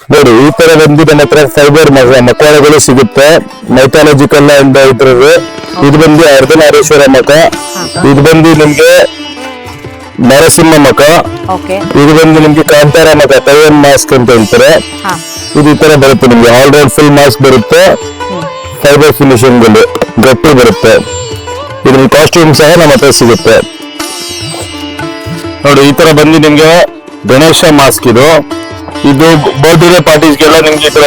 ನೋಡಿ ಈ ತರ ಬಂದು ನಮ್ಮ ಹತ್ರ ಫೈಬರ್ ಮಕವಾಡಗಳು ಸಿಗುತ್ತೆ. ಮೈಥಾಲಜಿಕಲ್ ಅಂತ ಇದ್ರದ್ದು ಇದು ಬಂದು ಅರ್ಧನಾರೀಶ್ವರ ಮಖ, ಇದು ಬಂದು ನಿಮ್ಗೆ ನರಸಿಂಹ ಮಖ, ಇದು ಬಂದು ನಿಮ್ಗೆ ಕಾಂತಾರ ಮಖ, ತೈವನ್ ಮಾಸ್ಕ್ ಅಂತ ಹೇಳ್ತಾರೆ. ಇದು ಈ ತರ ಬರುತ್ತೆ ನಿಮ್ಗೆ ಆಲ್ ರೌಂಡ್ ಫುಲ್ ಮಾಸ್ಕ್ ಬರುತ್ತೆ, ಫೈಬರ್ ಫಿನಿಶಿಂಗ್ ಗಟ್ಟಿ ಬರುತ್ತೆ. ಇದ್ರ ಕಾಸ್ಟ್ಯೂಮ್ ಸಹ ನಮ್ಮ ಹತ್ರ ಸಿಗುತ್ತೆ. ನೋಡಿ ಈ ತರ ಬಂದು ನಿಮ್ಗೆ ಗಣೇಶ ಮಾಸ್ಕ್ ಇದು ಬರ್ತ್ಡೇ ಪಾರ್ಟೀಸ್ಗೆಲ್ಲ ನಿಮ್ಗೆ ಈ ತರ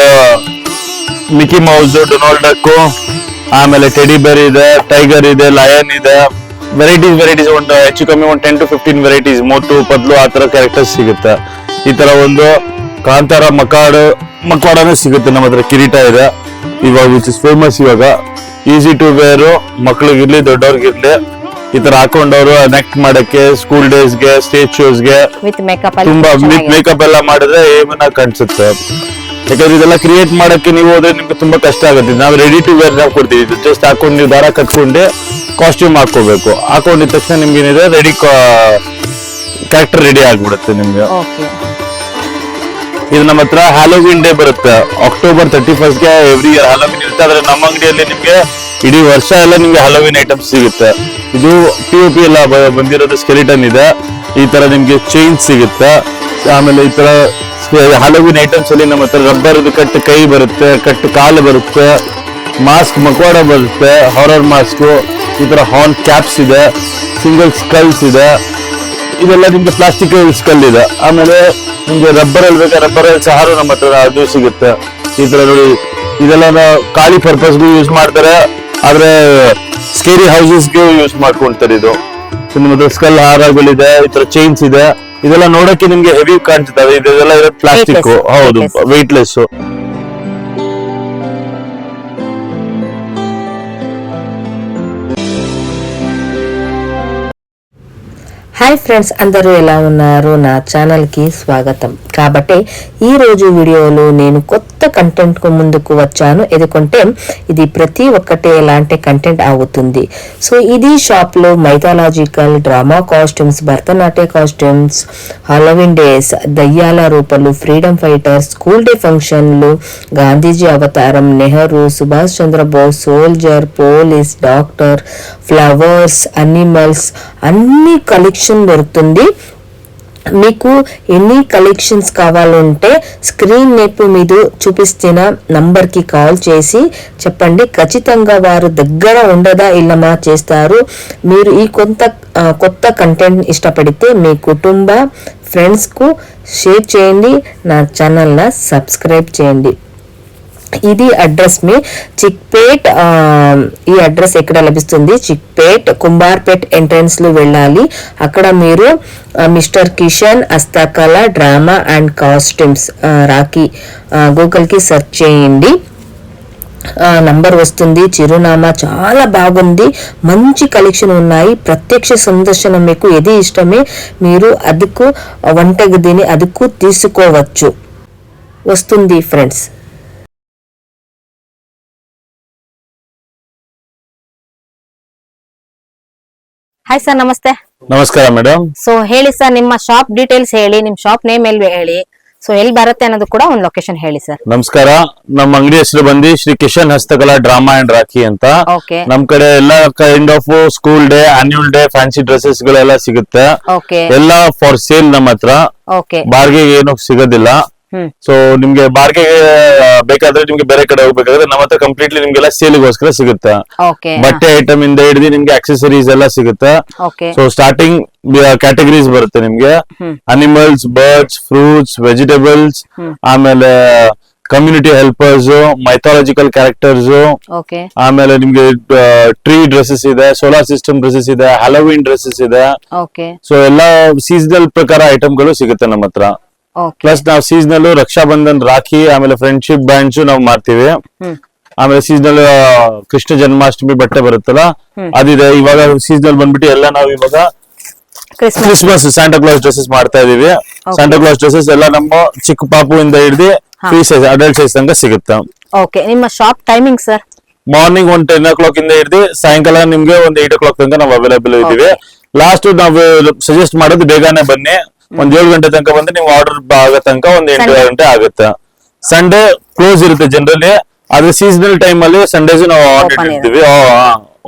ಮಿಕ್ಕಿ ಮೌಸ್, ಡೊನಾಲ್ಡ್ ಡಕ್, ಆಮೇಲೆ ಟೆಡಿ ಬೇರ್ ಇದೆ, ಟೈಗರ್ ಇದೆ, ಲಯನ್ ಇದೆ, ವೆರೈಟೀಸ್ ಒಂದು ಹೆಚ್ಚು ಕಮ್ಮಿ ಒಂದು 10 to 15 ವೆರೈಟೀಸ್, ಮೋಟು ಪದ್ಲು ಆ ತರ ಕ್ಯಾರೆಕ್ಟರ್ಸ್ ಸಿಗುತ್ತೆ. ಈ ತರ ಒಂದು ಕಾಂತಾರ ಮಕವಾಡನೂ ಸಿಗುತ್ತೆ ನಮ್ಮ ಹತ್ರ. ಕಿರೀಟ ಇದೆ ಇವಾಗ ವಿಚ್ ಇಸ್ ಫೇಮಸ್. ಇವಾಗ ಈಸಿ ಟು ವೇರ್, ಮಕ್ಳಿಗಿರ್ಲಿ ದೊಡ್ಡವ್ರಿಗಿರ್ಲಿ ಈ ತರ ಹಾಕೊಂಡವ್ರು ನೆಕ್ಟ್ ಮಾಡಕ್ಕೆ, ಸ್ಕೂಲ್ ಡೇಸ್ಗೆ, ಸ್ಟೇಜ್ ಶೋಸ್ಗೆ ತುಂಬಾ ಮೇಕಪ್ ಎಲ್ಲ ಮಾಡಿದ್ರೆ ಏಮನ್ನ ಕಾಣಿಸುತ್ತೆ. ಯಾಕಂದ್ರೆ ಇದೆಲ್ಲ ಕ್ರಿಯೇಟ್ ಮಾಡಕ್ಕೆ ನೀವು ಹೋದ್ರೆ ನಿಮ್ಗೆ ತುಂಬಾ ಕಷ್ಟ ಆಗುತ್ತೆ. ನಾವು ರೆಡಿ ಟು ವೇರ್ ನಾವು ಕೊಡ್ತೀವಿ. ಜಸ್ಟ್ ಹಾಕೊಂಡು ನೀವು ದಾರ ಕಟ್ಕೊಂಡು ಕಾಸ್ಟ್ಯೂಮ್ ಹಾಕೋಬೇಕು. ಹಾಕೊಂಡಿದ ತಕ್ಷಣ ನಿಮ್ಗೆ ಏನಿದೆ ರೆಡಿ ಕ್ಯಾರೆಕ್ಟರ್ ರೆಡಿ ಆಗ್ಬಿಡುತ್ತೆ ನಿಮ್ಗೆ. ಇದು ನಮ್ಮ ಹತ್ರ ಹ್ಯಾಲೋವಿನ್ ಡೇ ಬರುತ್ತೆ, October 31st ಗೆ ಎವ್ರಿ ಇಯರ್ ಹ್ಯಾಲೋವಿನ್ ಇರುತ್ತೆ. ಆದ್ರೆ ನಮ್ಮ ಅಂಗಡಿಯಲ್ಲಿ ನಿಮ್ಗೆ ಇಡೀ ವರ್ಷ ಎಲ್ಲ ನಿಮ್ಗೆ ಹ್ಯಾಲೋವಿನ್ ಐಟಮ್ಸ್ ಸಿಗುತ್ತೆ. ಇದು POP ಎಲ್ಲ ಬಂದಿರೋದು ಸ್ಕೆಲಿಟನ್ ಇದೆ. ಈ ತರ ನಿಮ್ಗೆ ಚೈನ್ ಸಿಗುತ್ತೆ. ಆಮೇಲೆ ಈ ತರ ಹ್ಯಾಲೋವಿನ್ ಐಟಮ್ಸ್ ಅಲ್ಲಿ ನಮ್ಮ ಹತ್ರ ರಬ್ಬರ್ ಕಟ್ ಕೈ ಬರುತ್ತೆ, ಕಟ್ ಕಾಲು ಬರುತ್ತೆ, ಮಾಸ್ಕ್ ಮಕವಾಡ ಬರುತ್ತೆ, ಹಾರರ್ ಮಾಸ್ಕ್, ಈ ತರ ಹಾರ್ನ್ ಕ್ಯಾಪ್ಸ್ ಇದೆ, ಸಿಂಗಲ್ ಸ್ಕಲ್ಸ್ ಇದೆ. ಇದೆಲ್ಲ ನಿಮ್ಗೆ ಪ್ಲಾಸ್ಟಿಕ್ ಸ್ಕಲ್ ಇದೆ. ಆಮೇಲೆ ನಿಮ್ಗೆ ರಬ್ಬರ್ ಅಲ್ಲಿ ಬೇಕಾದ್ರೆ ರಬ್ಬರ್ ಸಹ ನಮ್ಮ ಹತ್ರ ಅದು ಸಿಗುತ್ತೆ. ಈ ತರ ನೋಡಿ ಇದೆಲ್ಲ ಖಾಲಿ ಪರ್ಪಸ್ಗೂ ಯೂಸ್ ಮಾಡ್ತಾರೆ, ಆದ್ರೆ ಸ್ಕೇರಿ ಹೌಸಸ್ಗೆ ಯೂಸ್ ಮಾಡ್ಕೊಳ್ತಾರೆ. ಇದು ನಿಮ್ಮ ಹತ್ರ ಸ್ಕಲ್ ಹಾರಗಳಿದೆ, ಈ ತರ ಚೈನ್ಸ್ ಇದೆ. ಇದೆಲ್ಲ ನೋಡಕ್ಕೆ ನಿಮ್ಗೆ ಹೆವಿ ಕಾಣಿಸ್ತವೆ. ಇದೆಲ್ಲ ಪ್ಲಾಸ್ಟಿಕ್, ಹೌದು, ವೆಯ್ಟ್ಲೆಸ್. హాయ్ ఫ్రెండ్స్, అందరూ ఎలా ఉన్నారు? నా ఛానల్కి స్వాగతం. కాబట్టి ఈ రోజు వీడియోలో నేను కొత్త కంటెంట్ కు ముందుకు వచ్చాను. ఎందుకంటే ఇది ప్రతి ఒక్కటి ఎలాంటి కంటెంట్ అవుతుంది. సో ఇది షాప్ లో mythological drama costumes, Bharatanatya costumes, Halloween days, దయ్యాల రూపాలు, ఫ్రీడమ్ ఫైటర్స్, స్కూల్ డే ఫంక్షన్లు, గాంధీజీ అవతారం, Nehru, Subhash Chandrabose, soldier, police, doctor, flowers, animals అన్ని కలెక్షన్ దొరుకుతుంది. మీకు ఎన్ని కలెక్షన్స్ కావాలంటే స్క్రీన్ నేపు మీద చూపిస్తున్న నంబర్కి కాల్ చేసి చెప్పండి. ఖచ్చితంగా వారు దగ్గర ఉండదా ఇల్లమా చేస్తారు. మీరు ఈ కొత్త కంటెంట్ ఇష్టపడితే మీ కుటుంబ ఫ్రెండ్స్కు షేర్ చేయండి. నా ఛానల్ని సబ్స్క్రైబ్ చేయండి. ఇది అడ్రస్ మీ చిక్పేట్. ఈ అడ్రస్ ఎక్కడ లభిస్తుంది? చిక్పేట్ కుంబార్పేట్ ఎంట్రన్స్ లో వెళ్ళాలి. అక్కడ మీరు మిస్టర్ కిషన్ హస్తకళ drama and costumes Rocky Google కి సెర్చ్ చేయండి. నంబర్ వస్తుంది. చిరునామా చాలా బాగుంది, మంచి కలెక్షన్ ఉన్నాయి. ప్రత్యక్ష సందర్శన మీకు ఏది ఇష్టమే మీరు అదుకు వంటగదిని అదుకు తీసుకోవచ్చు వస్తుంది ఫ్రెండ్స్. ಹಾಯ್ ಸರ್, ನಮಸ್ತೆ. ನಮಸ್ಕಾರ ಮೇಡಮ್. ಸೊ ಹೇಳಿ ಸರ್, ನಿಮ್ಮ ಶಾಪ್ ಡೀಟೇಲ್ಸ್ ಹೇಳಿ, ನಿಮ್ ಶಾಪ್ ನೇಮ್ ಎಲ್ಲಿ ಹೇಳಿ, ಸೊ ಎಲ್ಲಿ ಬರುತ್ತೆ ಅನ್ನೋದು ಕೂಡ ಒಂದು ಲೊಕೇಶನ್ ಹೇಳಿ ಸರ್. ನಮಸ್ಕಾರ. ನಮ್ಮ ಅಂಗಡಿ ಹೆಸರು ಬಂದು ಶ್ರೀ ಕಿಶನ್ ಹಸ್ತಕಲಾ ಡ್ರಾಮಾ ಅಂಡ್ ರಾಖಿ ಅಂತ. ನಮ್ ಕಡೆ ಎಲ್ಲಾ kind of school day, annual day, fancy dresses ಗಳೆಲ್ಲ ಸಿಗುತ್ತೆ. ಎಲ್ಲ ಫಾರ್ ಸೇಲ್ ನಮ್ಮ ಹತ್ರ. ಬಾರ್ಗೆ ಏನು ಸಿಗೋದಿಲ್ಲ. ಸೊ ನಿಮ್ಗೆ ಬಾರ್ಗೆ ಬೇಕಾದ್ರೆ ನಿಮ್ಗೆ ಬೇರೆ ಕಡೆ ಹೋಗ್ಬೇಕಾದ್ರೆ ನಮ್ಮ ಹತ್ರ ಕಂಪ್ಲೀಟ್ಲಿ ನಿಮ್ಗೆಲ್ಲ ಸೇಲ್ಗೋಸ್ಕರ ಸಿಗುತ್ತೆ. ಬಟ್ಟೆ ಐಟಮ್ ಇಂದ ಹಿಡಿದು ನಿಮ್ಗೆ ಆಕ್ಸೆಸರೀಸ್ ಎಲ್ಲ ಸಿಗುತ್ತೆ. ಸೊ ಸ್ಟಾರ್ಟಿಂಗ್ ಕ್ಯಾಟಗರೀಸ್ ಬರುತ್ತೆ ನಿಮ್ಗೆ. ಅನಿಮಲ್ಸ್, ಬರ್ಡ್ಸ್, ಫ್ರೂಟ್ಸ್, ವೆಜಿಟೇಬಲ್ಸ್, ಆಮೇಲೆ ಕಮ್ಯುನಿಟಿ ಹೆಲ್ಪರ್ಸ್, ಮೈಥಾಲಜಿಕಲ್ ಕ್ಯಾರೆಕ್ಟರ್ಸ್, ಆಮೇಲೆ ನಿಮ್ಗೆ ಟ್ರೀ ಡ್ರೆಸ್ಸಸ್ ಇದೆ, ಸೋಲಾರ್ ಸಿಸ್ಟಮ್ ಡ್ರೆಸ್ಸಸ್ ಇದೆ, ಹ್ಯಾಲೋವಿನ್ ಡ್ರೆಸ್ಸಸ್ ಇದೆ. ಸೊ ಎಲ್ಲಾ ಸೀಸನಲ್ ಪ್ರಕಾರ ಐಟಮ್ಗಳು ಸಿಗುತ್ತೆ ನಮ್ಮ ಹತ್ರ. ಪ್ಲಸ್ ನಾವು ಸೀಸನಲ್ ರಕ್ಷಾ ಬಂಧನ್, ರಾಖಿ, ಆಮೇಲೆ ಫ್ರೆಂಡ್ಶಿಪ್ ಬ್ಯಾಂಡ್ಸ್ ನಾವು ಮಾಡ್ತೀವಿ. ಆಮೇಲೆ ಸೀಸನಲ್ ಕೃಷ್ಣ ಜನ್ಮಾಷ್ಟಮಿ ಬಟ್ಟೆ ಬರುತ್ತಲ್ಲ ಅದಿದೆ. ಇವಾಗ ಸೀಸನಲ್ ಬಂದ್ಬಿಟ್ಟು ಎಲ್ಲ ನಾವು ಇವಾಗ ಕ್ರಿಸ್ಮಸ್ ಸ್ಯಾಂಟಾ ಕ್ಲಾಸ್ ಡ್ರೆಸ್ಸಸ್ ಮಾಡ್ತಾ ಇದೀವಿ. ಸ್ಯಾಂಟಾ ಕ್ಲಾಸ್ ಡ್ರೆಸ್ಸಸ್ ಎಲ್ಲ ನಮ್ಮ ಚಿಕ್ಕ ಪಾಪು ಇಂದ ಹಿಡಿದು ಫ್ರೀ ಸೈಜ್ ಅಡಲ್ಟ್ ಸೈಜ್ ತನಕ ಸಿಗುತ್ತೆ. ನಿಮ್ಮ ಶಾಪ್ ಟೈಮಿಂಗ್ ಸರ್? ಮಾರ್ನಿಂಗ್ ಒಂದು 10 o'clock ಇಂದ ಹಿಡಿದು ಸಾಯಂಕಾಲ ನಿಮ್ಗೆ ಒಂದು 8 o'clock ತನಕ ನಾವು ಅವೈಲೇಬಲ್ ಇದೀವಿ. ಲಾಸ್ಟ್ ನಾವು ಸಜೆಸ್ಟ್ ಮಾಡೋದು ಬೇಗನೆ ಬನ್ನಿ. ಒಂದ್ 7 ಗಂಟೆ ತನಕ ಬಂದ್ರೆ ನೀವು ಆರ್ಡರ್ ಆಗೋ ತನಕ ಒಂದ್ 8 ಗಂಟೆ ಆಗುತ್ತೆ. ಸಂಡೇ ಕ್ಲೋಸ್ ಇರುತ್ತೆ ಜನರಲಿ, ಆದ್ರೆ ಸೀಸನಲ್ ಟೈಮ್ ಅಲ್ಲಿ ಸಂಡೇಸ್ ನಾವು ಇರ್ತೀವಿ,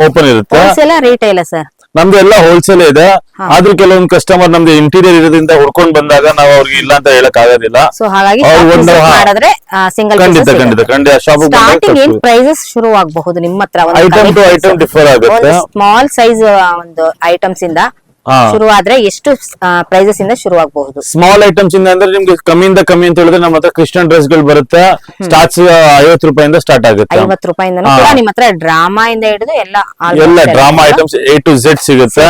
ಓಪನ್ ಇರುತ್ತೆ. ರಿಟೇಲ್ ಸರ್ ನಮ್ದು ಎಲ್ಲ ಹೋಲ್ಸೇಲ್ ಇದೆ. ಆದ್ರೂ ಕೆಲವೊಂದು ಕಸ್ಟಮರ್ ನಮ್ದು ಇಂಟೀರಿಯರ್ ಇರೋದ್ರಿಂದ ಹುಡ್ಕೊಂಡ್ ಬಂದಾಗ ನಾವು ಅವ್ರಿಗೆ ಇಲ್ಲ ಅಂತ ಹೇಳಕ್ ಆಗೋದಿಲ್ಲ. ಸೊ ಹಾಗಾಗಿ ಸಿಂಗಲ್ ಖಂಡಿತ ಶಾಪ್ ಸ್ಟಾರ್ಟಿಂಗ್ ಏನ್ ಪ್ರೈಸಸ್ ಶುರು ಆಗಬಹುದು ನಿಮ್ಮ ಹತ್ರ? ಐಟಮ್ ಟು ಐಟಮ್ ಡಿಫರ್ ಆಗುತ್ತೆ. ಸ್ಮಾಲ್ ಸೈಜ್ ಒಂದು ಐಟಮ್ಸ್ ಇಂದ ಶುರು ಆದ್ರೆ ಎಷ್ಟು ಪ್ರೈಸಸ್ ಇಂದ ಶುರು ಆಗಬಹುದು? ಸ್ಮಾಲ್ ಐಟಮ್ಸ್ ಇಂದ ಅಂದ್ರೆ ನಿಮ್ಗೆ ಕಮ್ಮಿಯಿಂದ ಕಮ್ಮಿ ಅಂತ ಹೇಳಿದ್ರೆ ನಮ್ಮ ಹತ್ರ ಕ್ರಿಶ್ಚಿಯನ್ ಡ್ರೆಸ್ ಗಳು ಬರುತ್ತೆ. ಸ್ಟಾರ್ಟ್ಸ್ 50 ರೂಪಾಯಿಂದ ಸ್ಟಾರ್ಟ್ ಆಗುತ್ತೆ. 50 ರೂಪಾಯಿಂದ ನಿಮ್ಮ ಹತ್ರ ಡ್ರಾಮಾ ಇಂದ ಹಿಡಿದು ಎಲ್ಲ drama items A to Z ಸಿಗುತ್ತೆ.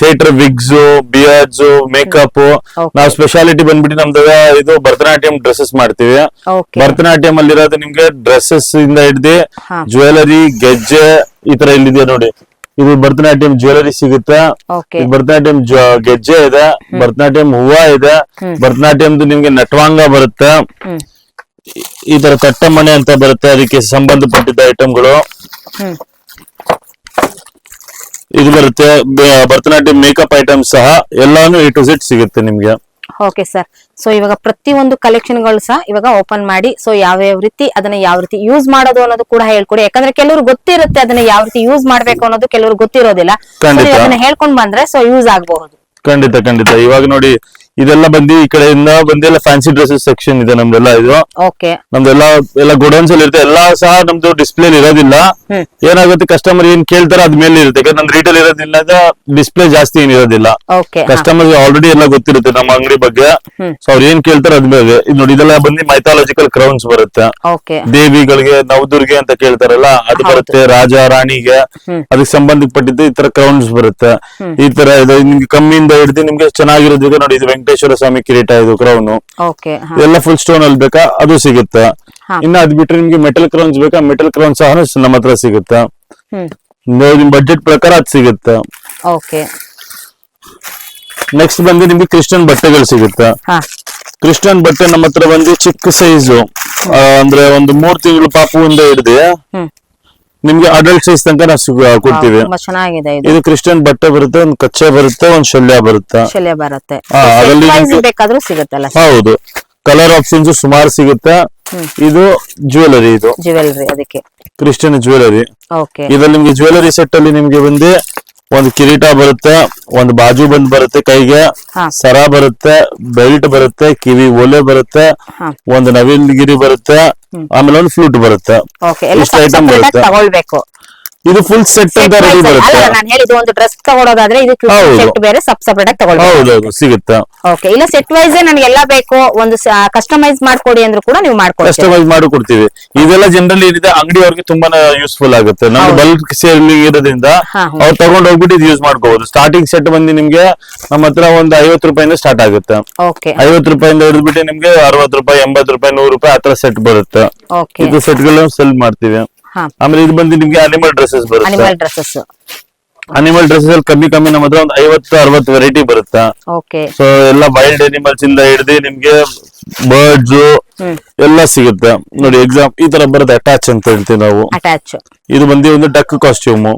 Theatre wigs, beards, makeup. ನಾವು ಸ್ಪೆಷಾಲಿಟಿ ಬಂದ್ಬಿಟ್ಟು ನಮ್ದು ಇದು ಭರತನಾಟ್ಯಂ ಡ್ರೆಸ್ಸಸ್ ಮಾಡ್ತೀವಿ. ಭರತನಾಟ್ಯಂ ಅಲ್ಲಿ ಇರೋದು ನಿಮ್ಗೆ ಡ್ರೆಸ್ಸಸ್ ಇಂದ ಹಿಡಿದು ಜ್ಯುವೆಲರಿ, ಗೆಜ್ಜೆ ಈ ತರ ಇಲ್ಲಿದೆ ನೋಡಿ. ಇದು ಭರತನಾಟ್ಯಂ ಜ್ಯುವೆಲರಿ ಸಿಗುತ್ತೆ, ಭರತನಾಟ್ಯಂ ಗೆಜ್ಜೆ ಇದೆ, ಭರತನಾಟ್ಯಂ ಹೂವ ಇದೆ, ಭರತನಾಟ್ಯಂದು ನಿಮ್ಗೆ ನಟವಾಂಗ ಬರುತ್ತೆ, ಈ ತರ ತಟ್ಟಮಣೆ ಅಂತ ಬರುತ್ತೆ, ಅದಕ್ಕೆ ಸಂಬಂಧಪಟ್ಟಿದ್ದ ಐಟಮ್ಗಳು ಇದು ಬರುತ್ತೆ. ಭರತನಾಟ್ಯಂ ಮೇಕಪ್ ಐಟಮ್ ಸಹ ಎಲ್ಲಾನು A to Z ಸಿಗುತ್ತೆ ನಿಮ್ಗೆ. Okay sir. ಸೊ ಇವಾಗ ಪ್ರತಿಯೊಂದು ಕಲೆಕ್ಷನ್ ಗಳು ಸಹ ಇವಾಗ ಓಪನ್ ಮಾಡಿ, ಸೊ ಯಾವ ರೀತಿ ಅದನ್ನ ಯಾವ ರೀತಿ ಯೂಸ್ ಮಾಡೋದು ಅನ್ನೋದು ಕೂಡ ಹೇಳ್ಕೊಡಿ. ಯಾಕಂದ್ರೆ ಕೆಲವರು ಗೊತ್ತಿರುತ್ತೆ ಅದನ್ನ ಯಾವ ರೀತಿ ಯೂಸ್ ಮಾಡ್ಬೇಕು ಅನ್ನೋದು, ಕೆಲವರು ಗೊತ್ತಿರೋದಿಲ್ಲ. ಅದನ್ನ ಹೇಳ್ಕೊಂಡ್ ಬಂದ್ರೆ ಸೊ ಯೂಸ್ ಆಗಬಹುದು. ಖಂಡಿತ. ಇವಾಗ ನೋಡಿ ಇದೆಲ್ಲ ಬಂದು ಈ ಕಡೆಯಿಂದ ಬಂದೆಲ್ಲ ಫ್ಯಾನ್ಸಿ ಡ್ರೆಸ್ಸಸ್ ಸೆಕ್ಷನ್ ಇದೆ ನಮ್ದೆಲ್ಲ. ಇದು ನಮ್ದೆಲ್ಲ ಗೋಡೌನ್ಸ್ ಅಲ್ಲಿ ಇರುತ್ತೆ. ಎಲ್ಲಾ ಸಹ ನಮ್ದು ಡಿಸ್ಪ್ಲೇ ಇರೋದಿಲ್ಲ. ಏನಾಗುತ್ತೆ ಕಸ್ಟಮರ್ ಏನ್ ಕೇಳ್ತಾರ ಅದ್ಮೇಲೆ ಇರುತ್ತೆ. ಯಾಕಂದ್ರೆ ನಮ್ ರಿಟೇಲ್ ಇರೋದಿಲ್ಲ, ಡಿಸ್ಪ್ಲೇ ಜಾಸ್ತಿ ಏನ್ ಇರೋದಿಲ್ಲ. ಕಸ್ಟಮರ್ ಆಲ್ರೆಡಿ ಎಲ್ಲ ಗೊತ್ತಿರುತ್ತೆ ನಮ್ಮ ಅಂಗಡಿ ಬಗ್ಗೆ. ಸೊ ಅವ್ರು ಏನ್ ಕೇಳ್ತಾರ ಅದ್ಮೇಲೆ ಇದು ನೋಡಿ. ಇದೆಲ್ಲ ಬಂದು ಮೈಥಾಲಜಿಕಲ್ ಕ್ರೌನ್ಸ್ ಬರುತ್ತೆ. ದೇವಿಗಳಿಗೆ, ನವದುರ್ಗೆ ಅಂತ ಕೇಳ್ತಾರಲ್ಲ ಅದು ಬರುತ್ತೆ. ರಾಜ ರಾಣಿಗೆ ಅದಕ್ಕೆ ಸಂಬಂಧಪಟ್ಟಿದ್ದು ಈ ತರ ಕ್ರೌನ್ಸ್ ಬರುತ್ತೆ. ಈ ತರ ಇದು ನಿಮ್ಗೆ ಕಮ್ಮಿಯಿಂದ ಹಿಡಿದು ನಿಮ್ಗೆ ಚೆನ್ನಾಗಿರೋದು ನೋಡಿ. ಇದು ವೆಂಕಟೇಶ್ವರ ಸ್ವಾಮಿ ಕಿರೀಟ, ಇದು ಕ್ರೌನ್ ಎಲ್ಲ ಫುಲ್ ಸ್ಟೋನ್ ಅಲ್ಲಿ ಬೇಕಾ ಅದು ಸಿಗುತ್ತೆ. ಇನ್ನು ಅದ್ ಬಿಟ್ರೆ ನಿಮ್ಗೆ ಮೆಟಲ್ ಕ್ರೌನ್ಸ್ ಬೇಕಾ, ಮೆಟಲ್ ಕ್ರೌನ್ ಸಹ ನಮ್ಮ ಹತ್ರ ಸಿಗುತ್ತೆ. ನಿಮ್ ಬಡ್ಜೆಟ್ ಪ್ರಕಾರ ಅದ್ ಸಿಗುತ್ತೆ. ನೆಕ್ಸ್ಟ್ ಬಂದು ನಿಮ್ಗೆ ಕ್ರಿಶ್ಚಿಯನ್ ಬಟ್ಟೆಗಳು ಸಿಗುತ್ತೆ. ಕ್ರಿಶ್ಚಿಯನ್ ಬಟ್ಟೆ ನಮ್ಮ ಹತ್ರ ಬಂದು ಚಿಕ್ಕ ಸೈಜು, ಅಂದ್ರೆ ಒಂದು 3 ತಿಂಗಳು ಪಾಪುವಿಂದ ಹಿಡಿದು ನಿಮ್ಗೆ ಅಡಲ್ಟ್ ಸೈಜ್ ತನಕ ನಾವು ಕೊಡ್ತೀವಿ. ಇದು ಕ್ರಿಶ್ಚಿಯನ್ ಬಟ್ಟೆ ಬರುತ್ತೆ, ಒಂದು ಕಚ್ಚೆ ಬರುತ್ತೆ, ಒಂದು ಶಲ್ಯ ಬರುತ್ತೆ. ಹೌದು, ಕಲರ್ ಆಪ್ಷನ್ಸ್ ಸುಮಾರು ಸಿಗುತ್ತೆ. ಇದು ಜ್ಯುವೆಲರಿ, ಇದು ಅದಕ್ಕೆ ಕ್ರಿಶ್ಚಿಯನ್ ಜ್ಯುವೆಲರಿ. ಇದ್ರಲ್ಲಿ ನಿಮ್ಗೆ ಜ್ಯುವೆಲರಿ ಸೆಟ್ ಅಲ್ಲಿ ನಿಮ್ಗೆ ಬಂದು ಒಂದು ಕಿರೀಟ ಬರುತ್ತೆ, ಒಂದು ಬಾಜು ಬಂದ್ ಬರುತ್ತೆ, ಕೈಗೆ ಸರ ಬರುತ್ತೆ, ಬೆಲ್ಟ್ ಬರುತ್ತೆ, ಕಿವಿ ಓಲೆ ಬರುತ್ತೆ, ಒಂದು ನವಿಲ್ಗಿರಿ ಬರುತ್ತೆ, ಆಮೇಲೆ ಒಂದು ಫ್ಲೂಟ್ ಬರುತ್ತೆ. ಇಷ್ಟು ಐಟಮ್ ಬರುತ್ತೆ. ಇದು ಫುಲ್ ಸೆಟ್ ಅಂತ ರೆಡಿ ಬರುತ್ತೆ. ನಾನು ಹೇಳಿದ್ದು ಒಂದು ಡ್ರೆಸ್ ತಗೊಳ್ಳೋದಾದ್ರೆ ಇದು ಸೆಟ್ ಬೇರೆ ಸೆಪರೇಟ್ ಆಗಿ ತಗೊಳ್ಬೇಕು. ಹೌದು, ಸಿಗುತ್ತೆ. ಓಕೆ, ಇಲ್ಲ ಸೆಟ್ ವೈಸ್ ನನಗೆ ಎಲ್ಲ ಬೇಕು, ಒಂದು ಕಸ್ಟಮೈಸ್ ಮಾಡ್ಕೊಡಿ ಅಂದ್ರೂ ಕೂಡ ನೀವು ಮಾಡ್ಕೊಡ್ತೀವಿ. ಕಸ್ಟಮೈಸ್ ಮಾಡಿ ಕೊಡ್ತೀವಿ. ಇದೆಲ್ಲ ಜನರಲಿ ಏನಿದೆ ಅಂಗಡಿಯವ್ರಿಗೆ ತುಂಬಾನೇ ಯೂಸ್ಫುಲ್ ಆಗುತ್ತೆ. ನಮ್ಗೆ ಬಲ್ಕ್ ಸೇಲಿಂಗ್ ಇರೋದ್ರಿಂದ ಅವ್ರು ತಗೊಂಡ್ ಹೋಗ್ಬಿಟ್ಟು ಇದು ಯೂಸ್ ಮಾಡ್ಕೋಬಹುದು. ಸ್ಟಾರ್ಟಿಂಗ್ ಸೆಟ್ ಬಂದು ನಿಮ್ಗೆ ನಮ್ಮ ಹತ್ರ ಒಂದು 50 ರೂಪಾಯಿಂದ ಸ್ಟಾರ್ಟ್ ಆಗುತ್ತೆ. 50 ರೂಪಾಯಿಂದ ಹಿಡಿದ್ಬಿಟ್ಟು ನಿಮ್ಗೆ 60 ರೂಪಾಯಿ, 80 ರೂಪಾಯಿ, 100 ರೂಪಾಯಿ ಆತರ ಸೆಟ್ ಬರುತ್ತೆ. ಇದು ಸೆಟ್ ಗಳನ್ನ ಸೆಲ್ ಮಾಡ್ತೀವಿ. ಆಮೇಲೆ ಇದು ಬಂದು ನಿಮ್ಗೆ ಅನಿಮಲ್ ಡ್ರೆಸ್ಸಸ್ ಬರುತ್ತೆ. ಅನಿಮಲ್ ಡ್ರೆಸ್ಸಸ್ ಅಲ್ಲಿ ಕಮ್ಮಿ ನಮ್ಮ ಹತ್ರ ಒಂದು 50-60 ವೆರೈಟಿ ಬರುತ್ತೆ. ಸೊ ಎಲ್ಲ ವೈಲ್ಡ್ ಅನಿಮಲ್ಸ್ ಇಂದ ಹಿಡಿದು ನಿಮ್ಗೆ ಬರ್ಡ್ಸ್ ಎಲ್ಲ ಸಿಗುತ್ತೆ ನೋಡಿ. ಎಕ್ಸಾಮ್ ಈ ತರ ಬರುತ್ತೆ, ಅಟ್ಯಾಚ್ ಅಂತ ಹೇಳ್ತೀವಿ ನಾವು. ಇದು ಬಂದು ಒಂದು ಡಕ್ ಕಾಸ್ಟ್ಯೂಮ್.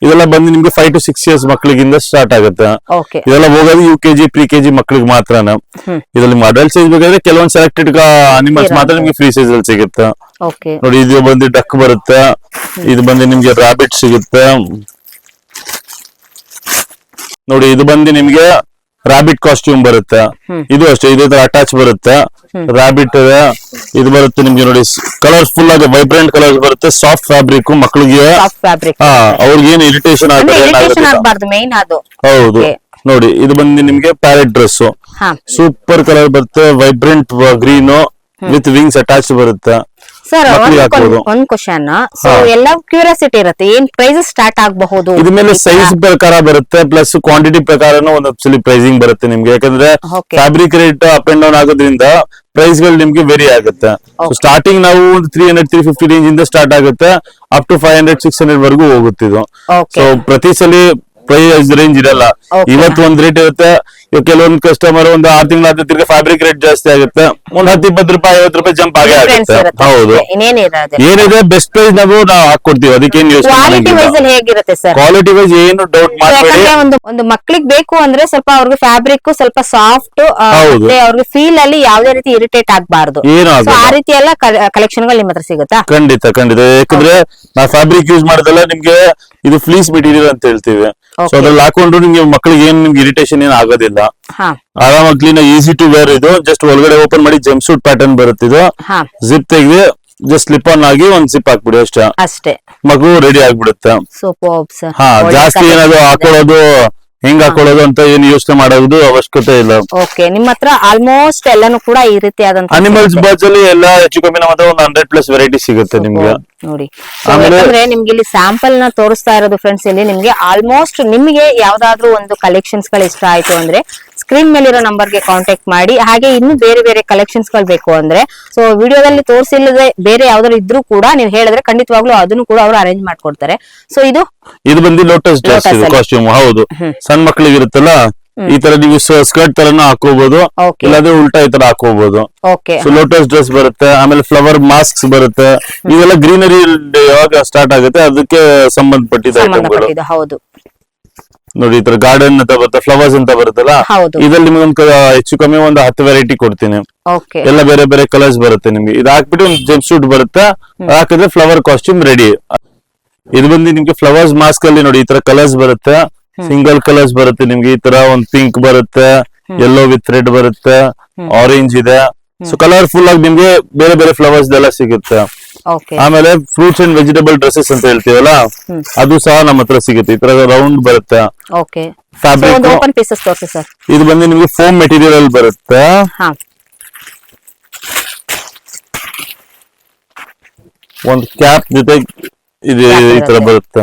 ಇದೆಲ್ಲ ಬಂದು ನಿಮ್ಗೆ 5 to 6 ಇಯರ್ಸ್ ಮಕ್ಕಳಿಗಿಂದ ಸ್ಟಾರ್ಟ್ ಆಗುತ್ತೆ. ಇದೆಲ್ಲ ಹೋಗೋದು UKG ಪ್ರಿ-KG ಮಕ್ಕಳಿಗೆ ಮಾತ್ರನ. ಇದ್ರಲ್ಲಿ ಅಡಲ್ಟ್ ಸೈಜ್ ಬೇಕಾದ್ರೆ ಕೆಲವೊಂದು ಸೆಲೆಕ್ಟೆಡ್ ಅನಿಮಲ್ಸ್ ಮಾತ್ರ ನಿಮ್ಗೆ ಫ್ರೀ ಸೈಜ್ ಅಲ್ಲಿ ಸಿಗುತ್ತೆ ನೋಡಿ. ಇದು ಬಂದು ಡಕ್ ಬರುತ್ತೆ, ಇದು ಬಂದು ನಿಮ್ಗೆ ರಾಬಿಟ್ ಸಿಗುತ್ತೆ ನೋಡಿ. ಇದು ಬಂದು ನಿಮ್ಗೆ ರಾಬಿಟ್ ಕಾಸ್ಟ್ಯೂಮ್ ಬರುತ್ತೆ. ಇದು ಅಷ್ಟೇ, ಇದೇ ತರ ಅಟ್ಯಾಚ್ ಬರುತ್ತೆ. ರಾಬಿಟ್ ಇದು ಬರುತ್ತೆ ನಿಮ್ಗೆ ನೋಡಿ. ಕಲರ್ಫುಲ್ ಆಗಿ ವೈಬ್ರೆಂಟ್ ಕಲರ್ಸ್ ಬರುತ್ತೆ. ಸಾಫ್ಟ್ ಫ್ಯಾಬ್ರಿಕ್, ಮಕ್ಕಳಿಗೆ ಅವ್ರಿಗೆ ಏನು ಇರಿಟೇಷನ್ ಆಗಬಾರ್ದು. ಹೌದು ನೋಡಿ. ಇದು ಬಂದು ನಿಮ್ಗೆ ಪ್ಯಾರೆಟ್ ಡ್ರೆಸ್, ಸೂಪರ್ ಕಲರ್ ಬರುತ್ತೆ. Vibrant green with wings attach ಬರುತ್ತೆ. ಸರ್ ಒಂದ್ ಕ್ವಶನ್, ಸೊ ಎಲ್ಲ ಕ್ಯೂರಿಯಾಸಿಟಿ ಇರುತ್ತೆ, ಏನ್ ಪ್ರೈಸ್ ಸ್ಟಾರ್ಟ್ ಆಗಬಹುದು? ಇದ್ರ ಮೇಲೆ ಸೈಜ್ ಪ್ರಕಾರ ಬರುತ್ತೆ, ಪ್ಲಸ್ ಕ್ವಾಂಟಿಟಿ ಪ್ರಕಾರನೂ ಒಂದೊಂದ್ಸಲಿ ಪ್ರೈಸಿಂಗ್ ಬರುತ್ತೆ ನಿಮ್ಗೆ. ಯಾಕಂದ್ರೆ fabric rate up and down ಆಗೋದ್ರಿಂದ ಪ್ರೈಸ್ ಗಳು ನಿಮ್ಗೆ ವೇರಿ ಆಗುತ್ತೆ. ಸ್ಟಾರ್ಟಿಂಗ್ ನಾವು 300-350 ರೇಂಜ್ ಇಂದ ಸ್ಟಾರ್ಟ್ ಆಗುತ್ತೆ, ಅಪ್ ಟು 500-600 ವರೆಗೂ ಹೋಗುತ್ತೆ ಇದು. ಸೊ ಪ್ರತಿ ಸಲ ಪ್ರೈಸ್ ರೇಂಜ್ ಇರಲ್ಲ. Okay. ಇವತ್ತು ಒಂದ್ ರೇಟ್ ಇರುತ್ತೆ, ಇವಾಗ ಕೆಲವೊಂದು ಕಸ್ಟಮರ್ ಒಂದು 6 ತಿಂಗಳಾದ ತಿರ್ಗಿ ಫ್ಯಾಬ್ರಿಕ್ ರೇಟ್ ಜಾಸ್ತಿ ಆಗುತ್ತೆ, ಒಂದ್ 10-20 ರೂಪಾಯಿ 50 ರೂಪಾಯಿ ಜಂಪ್ ಆಗೇ Difference ಆಗುತ್ತೆ. ಇರುತ್ತೆ ಹೌದು, ಅಷ್ಟೇ. ಇನ್ನೇನಿರೋದು ಏನಿದೆ ಬೆಸ್ಟ್ ಪ್ರೈಸ್ ನಾವು ಹಾಕೊಡ್ತೀವಿ, ಅದಕ್ಕೇನು ಯೋಚನೆ ಕ್ವಾಲಿಟಿ ವೈಸ್ ಅಲ್ಲಿ ಹೇಗಿರುತ್ತೆ ಸರ್? ಕ್ವಾಲಿಟಿ ವೈಸ್ ಏನು ಡೌಟ್ ಮಾಡಬೇಡಿ. ಯಾಕಂದ್ರೆ ಒಂದು ಮಕ್ಳಿಗೆ ಬೇಕು ಅಂದ್ರೆ ಸ್ವಲ್ಪ ಅವ್ರಿಗೆ ಫ್ಯಾಬ್ರಿಕ್ ಸ್ವಲ್ಪ ಸಾಫ್ಟ್, ಹೌದು. ಮತ್ತೆ ಅವ್ರಿಗೆ ಫೀಲ್ ಅಲ್ಲಿ ಯಾವ್ದೇ ರೀತಿ ಇರಿಟೇಟ್ ಆಗ್ಬಾರ್ದು. ಏನು So, ಆಗಲ್ಲ. ಆ ರೀತಿ ಎಲ್ಲ ಕಲೆಕ್ಷನ್ ಗಳು ನಿಮ್ಮ ಹತ್ರ ಸಿಗುತ್ತಾ? ಖಂಡಿತ ಖಂಡಿತ, ಯಾಕಂದ್ರೆ ನಾವು ಫ್ಯಾಬ್ರಿಕ್ ಯೂಸ್ ಮಾಡೋದಲ್ಲ, ನಿಮ್ಗೆ ಇದು ಫ್ಲೀಸ್ ಮೆಟೀರಿಯಲ್ ಅಂತ ಹೇಳ್ತೀವಿ. ಸೊ ಅದ್ರಲ್ಲಿ ಹಾಕೊಂಡು ನಿಮ್ಗೆ ಮಕ್ಕಳಿಗೆ ಏನ್ ನಿಮ್ಗೆ ಇರಿಟೇಷನ್ ಏನ್ ಆಗೋದಿಲ್ಲ, ಹಾ ಆರಾಮಾಗಿ ಕ್ಲೀನ್ ಈಸಿ ಟು ವೇರ್. ಇದು ಜಸ್ಟ್ ಒಳಗಡೆ ಓಪನ್ ಮಾಡಿ ಜಂಪ್ ಸೂಟ್ ಪ್ಯಾಟರ್ನ್ ಬರುತ್ತೆ. ಇದು ಹಾ ಜಿಪ್ ತೆಗೆದು ಜಸ್ಟ್ ಸ್ಲಿಪ್ ಆನ್ ಆಗಿ ಒಂದ್ ಜಿಪ್ ಹಾಕ್ಬಿಡಿ ಅಷ್ಟೇ, ಅಷ್ಟೇ. ಮಗು ರೆಡಿ ಆಗ್ಬಿಡುತ್ತೆ. Super sir. ಹಾ, ಜಾಸ್ತಿ ಏನಾದ್ರು ಹಾಕೊಳ್ಳೋದು ಹೆಂಗ್ ಹಾಕೊಳ್ಳೋದು ಅಂತ ಏನು ಯೋಚನೆ ಮಾಡೋದು ಅವಶ್ಯಕತೆ ಇಲ್ಲ. ಓಕೆ, ನಿಮ್ಮ ಹತ್ರ ಆಲ್ಮೋಸ್ಟ್ ಎಲ್ಲಾನು ಕೂಡ ಈ ರೀತಿ ಆದಂತ ಅನಿಮಲ್ಸ್ ಬರ್ಡ್ಸ್ ಅಲ್ಲಿ ಎಲ್ಲ ಹೆಚ್ಚು ಕಮ್ಮಿ ನಮ್ಮ ಹತ್ರ ಒಂದು 100+ ವೆರೈಟಿ ಸಿಗುತ್ತೆ ನಿಮ್ಗೆ. ನೋಡಿ. So, ಆಮೇಲೆ- ಯಾಕಂದ್ರೆ ನಿಮ್ಗೆ ಇಲ್ಲಿ ಸ್ಯಾಂಪಲ್ ನ ತೋರಿಸ್ತಾ ಇರೋದು ಫ್ರೆಂಡ್ಸ್, ಇಲ್ಲಿ ನಿಮ್ಗೆ ಆಲ್ಮೋಸ್ಟ್ ನಿಮ್ಗೆ ಯಾವ್ದಾದ್ರು ಒಂದು ಕಲೆಕ್ಷನ್ಸ್ ಗಳು ಇಷ್ಟ ಆಯ್ತು ಅಂದ್ರೆ ಸ್ಕ್ರೀನ್ ಮೇಲಿರೋ ನಂಬರ್ ಗೆ ಕಾಂಟ್ಯಾಕ್ಟ್ ಮಾಡಿ. ಹಾಗೆ ಇನ್ನು ಬೇರೆ ಬೇರೆ ಕಲೆಕ್ಷನ್ಸ್ ಗಳು ಬೇಕು ಅಂದ್ರೆ ಸೊ ವಿಡಿಯೋದಲ್ಲಿ ತೋರಿಸಿಲ್ಲದೆ ಬೇರೆ ಯಾವ್ದಾದ್ರು ಇದ್ರೂ ಕೂಡ ನೀವು ಹೇಳಿದ್ರೆ ಖಂಡಿತವಾಗ್ಲೂ ಅದನ್ನು ಕೂಡ ಅವರು ಅರೇಂಜ್ ಮಾಡ್ಕೊಡ್ತಾರೆ. ಸೊ ಇದು ಬಂದು ಲೋಟಸ್ ಡ್ರೆಸ್ Lotus ಅಲ್ಲಿ. ಕಾಸ್ಟ್ಯೂಮ್. ಹೌದು, ಸಣ್ಣ ಮಕ್ಳಿಗೆ ಇರುತ್ತಲ್ಲ, ಈ ತರ ನೀವು ಸ್ಕರ್ಟ್ ತರನು ಹಾಕೋಬಹುದು, Okay. ಇಲ್ಲಾಂದ್ರೆ ಉಲ್ಟಾ ಈ ತರ ಹಾಕೋಬಹುದು. ಓಕೆ. ಸೊ ಲೋಟಸ್ ಡ್ರೆಸ್ ಬರುತ್ತೆ, ಆಮೇಲೆ ಫ್ಲವರ್ ಮಾಸ್ಕ್ಸ್ ಬರುತ್ತೆ. ಇವೆಲ್ಲ ಗ್ರೀನರಿ ಯಾವಾಗ ಸ್ಟಾರ್ಟ್ ಆಗುತ್ತೆ ಅದಕ್ಕೆ ಸಂಬಂಧಪಟ್ಟಿದ ಐಟಮ್ಗಳು. ಸಂಬಂಧಪಟ್ಟಿದ್ದು ಹೌದು. ನೋಡಿ, ಈ ತರ ಗಾರ್ಡನ್ ಅಂತ ಬರುತ್ತೆ, ಫ್ಲವರ್ಸ್ ಅಂತ ಬರುತ್ತಲ್ಲ, ಹೌದು. ಇದ್ರಲ್ಲಿ ನಿಮ್ಗೆ ಹೆಚ್ಚು ಕಮ್ಮಿ ಒಂದು 10 ವೆರೈಟಿ ಕೊಡ್ತೀನಿ. ಓಕೆ. ಎಲ್ಲ ಬೇರೆ ಬೇರೆ ಕಲರ್ಸ್ ಬರುತ್ತೆ ನಿಮ್ಗೆ. ಇದು ಹಾಕ್ಬಿಟ್ಟು ಒಂದು ಜಂಪ್ ಸೂಟ್ ಬರುತ್ತೆ, ಹಾಕಿದ್ರೆ ಫ್ಲವರ್ ಕಾಸ್ಟ್ಯೂಮ್ ರೆಡಿ. ಇದು ಬಂದು ನಿಮ್ಗೆ ಫ್ಲವರ್ಸ್ ಮಾಸ್ಕ್ ಅಲ್ಲಿ ನೋಡಿ ಈ ತರ ಕಲರ್ಸ್ ಬರುತ್ತೆ, ಸಿಂಗಲ್ ಕಲರ್ಸ್ ಬರುತ್ತೆ ನಿಮ್ಗೆ. ಈ ತರ ಒಂದ್ ಪಿಂಕ್ ಬರುತ್ತೆ, ಯೆಲ್ಲೋ ವಿತ್ ರೆಡ್ ಬರುತ್ತೆ, ಆರೆಂಜ್ ಇದೆ. ಸೊ ಕಲರ್ಫುಲ್ ಆಗಿ ನಿಮ್ಗೆ ಬೇರೆ ಬೇರೆ ಫ್ಲವರ್ಸ್ ಎಲ್ಲ ಸಿಗುತ್ತೆ. ಓಕೆ. ಆಮೇಲೆ ಫ್ರೂಟ್ಸ್ ಅಂಡ್ ವೆಜಿಟೇಬಲ್ ಡ್ರೆಸ್ಸಸ್ ಅಂತ ಹೇಳ್ತೀವಲ್ಲ, ಅದು ಸಹ ನಮ್ಮ ಹತ್ರ ಸಿಗುತ್ತೆ. ಈ ತರ ರೌಂಡ್ ಬರುತ್ತೆ ಓಕೆ. ಫ್ಯಾಬ್ರಿಕ್. ಒಂದು ಓಪನ್ ಪೀಸಸ್ ತೋರಿಸಿ ಸರ್. ಇದು ಬಂದು ನಿಮ್ಗೆ ಫೋಮ್ ಮೆಟೀರಿಯಲ್ ಅಲ್ಲಿ ಬರುತ್ತೆ. ಹಾ. ಒಂದು ಕ್ಯಾಪ್ ಜೊತೆ ಇದು ಈ ತರ ಬರುತ್ತೆ.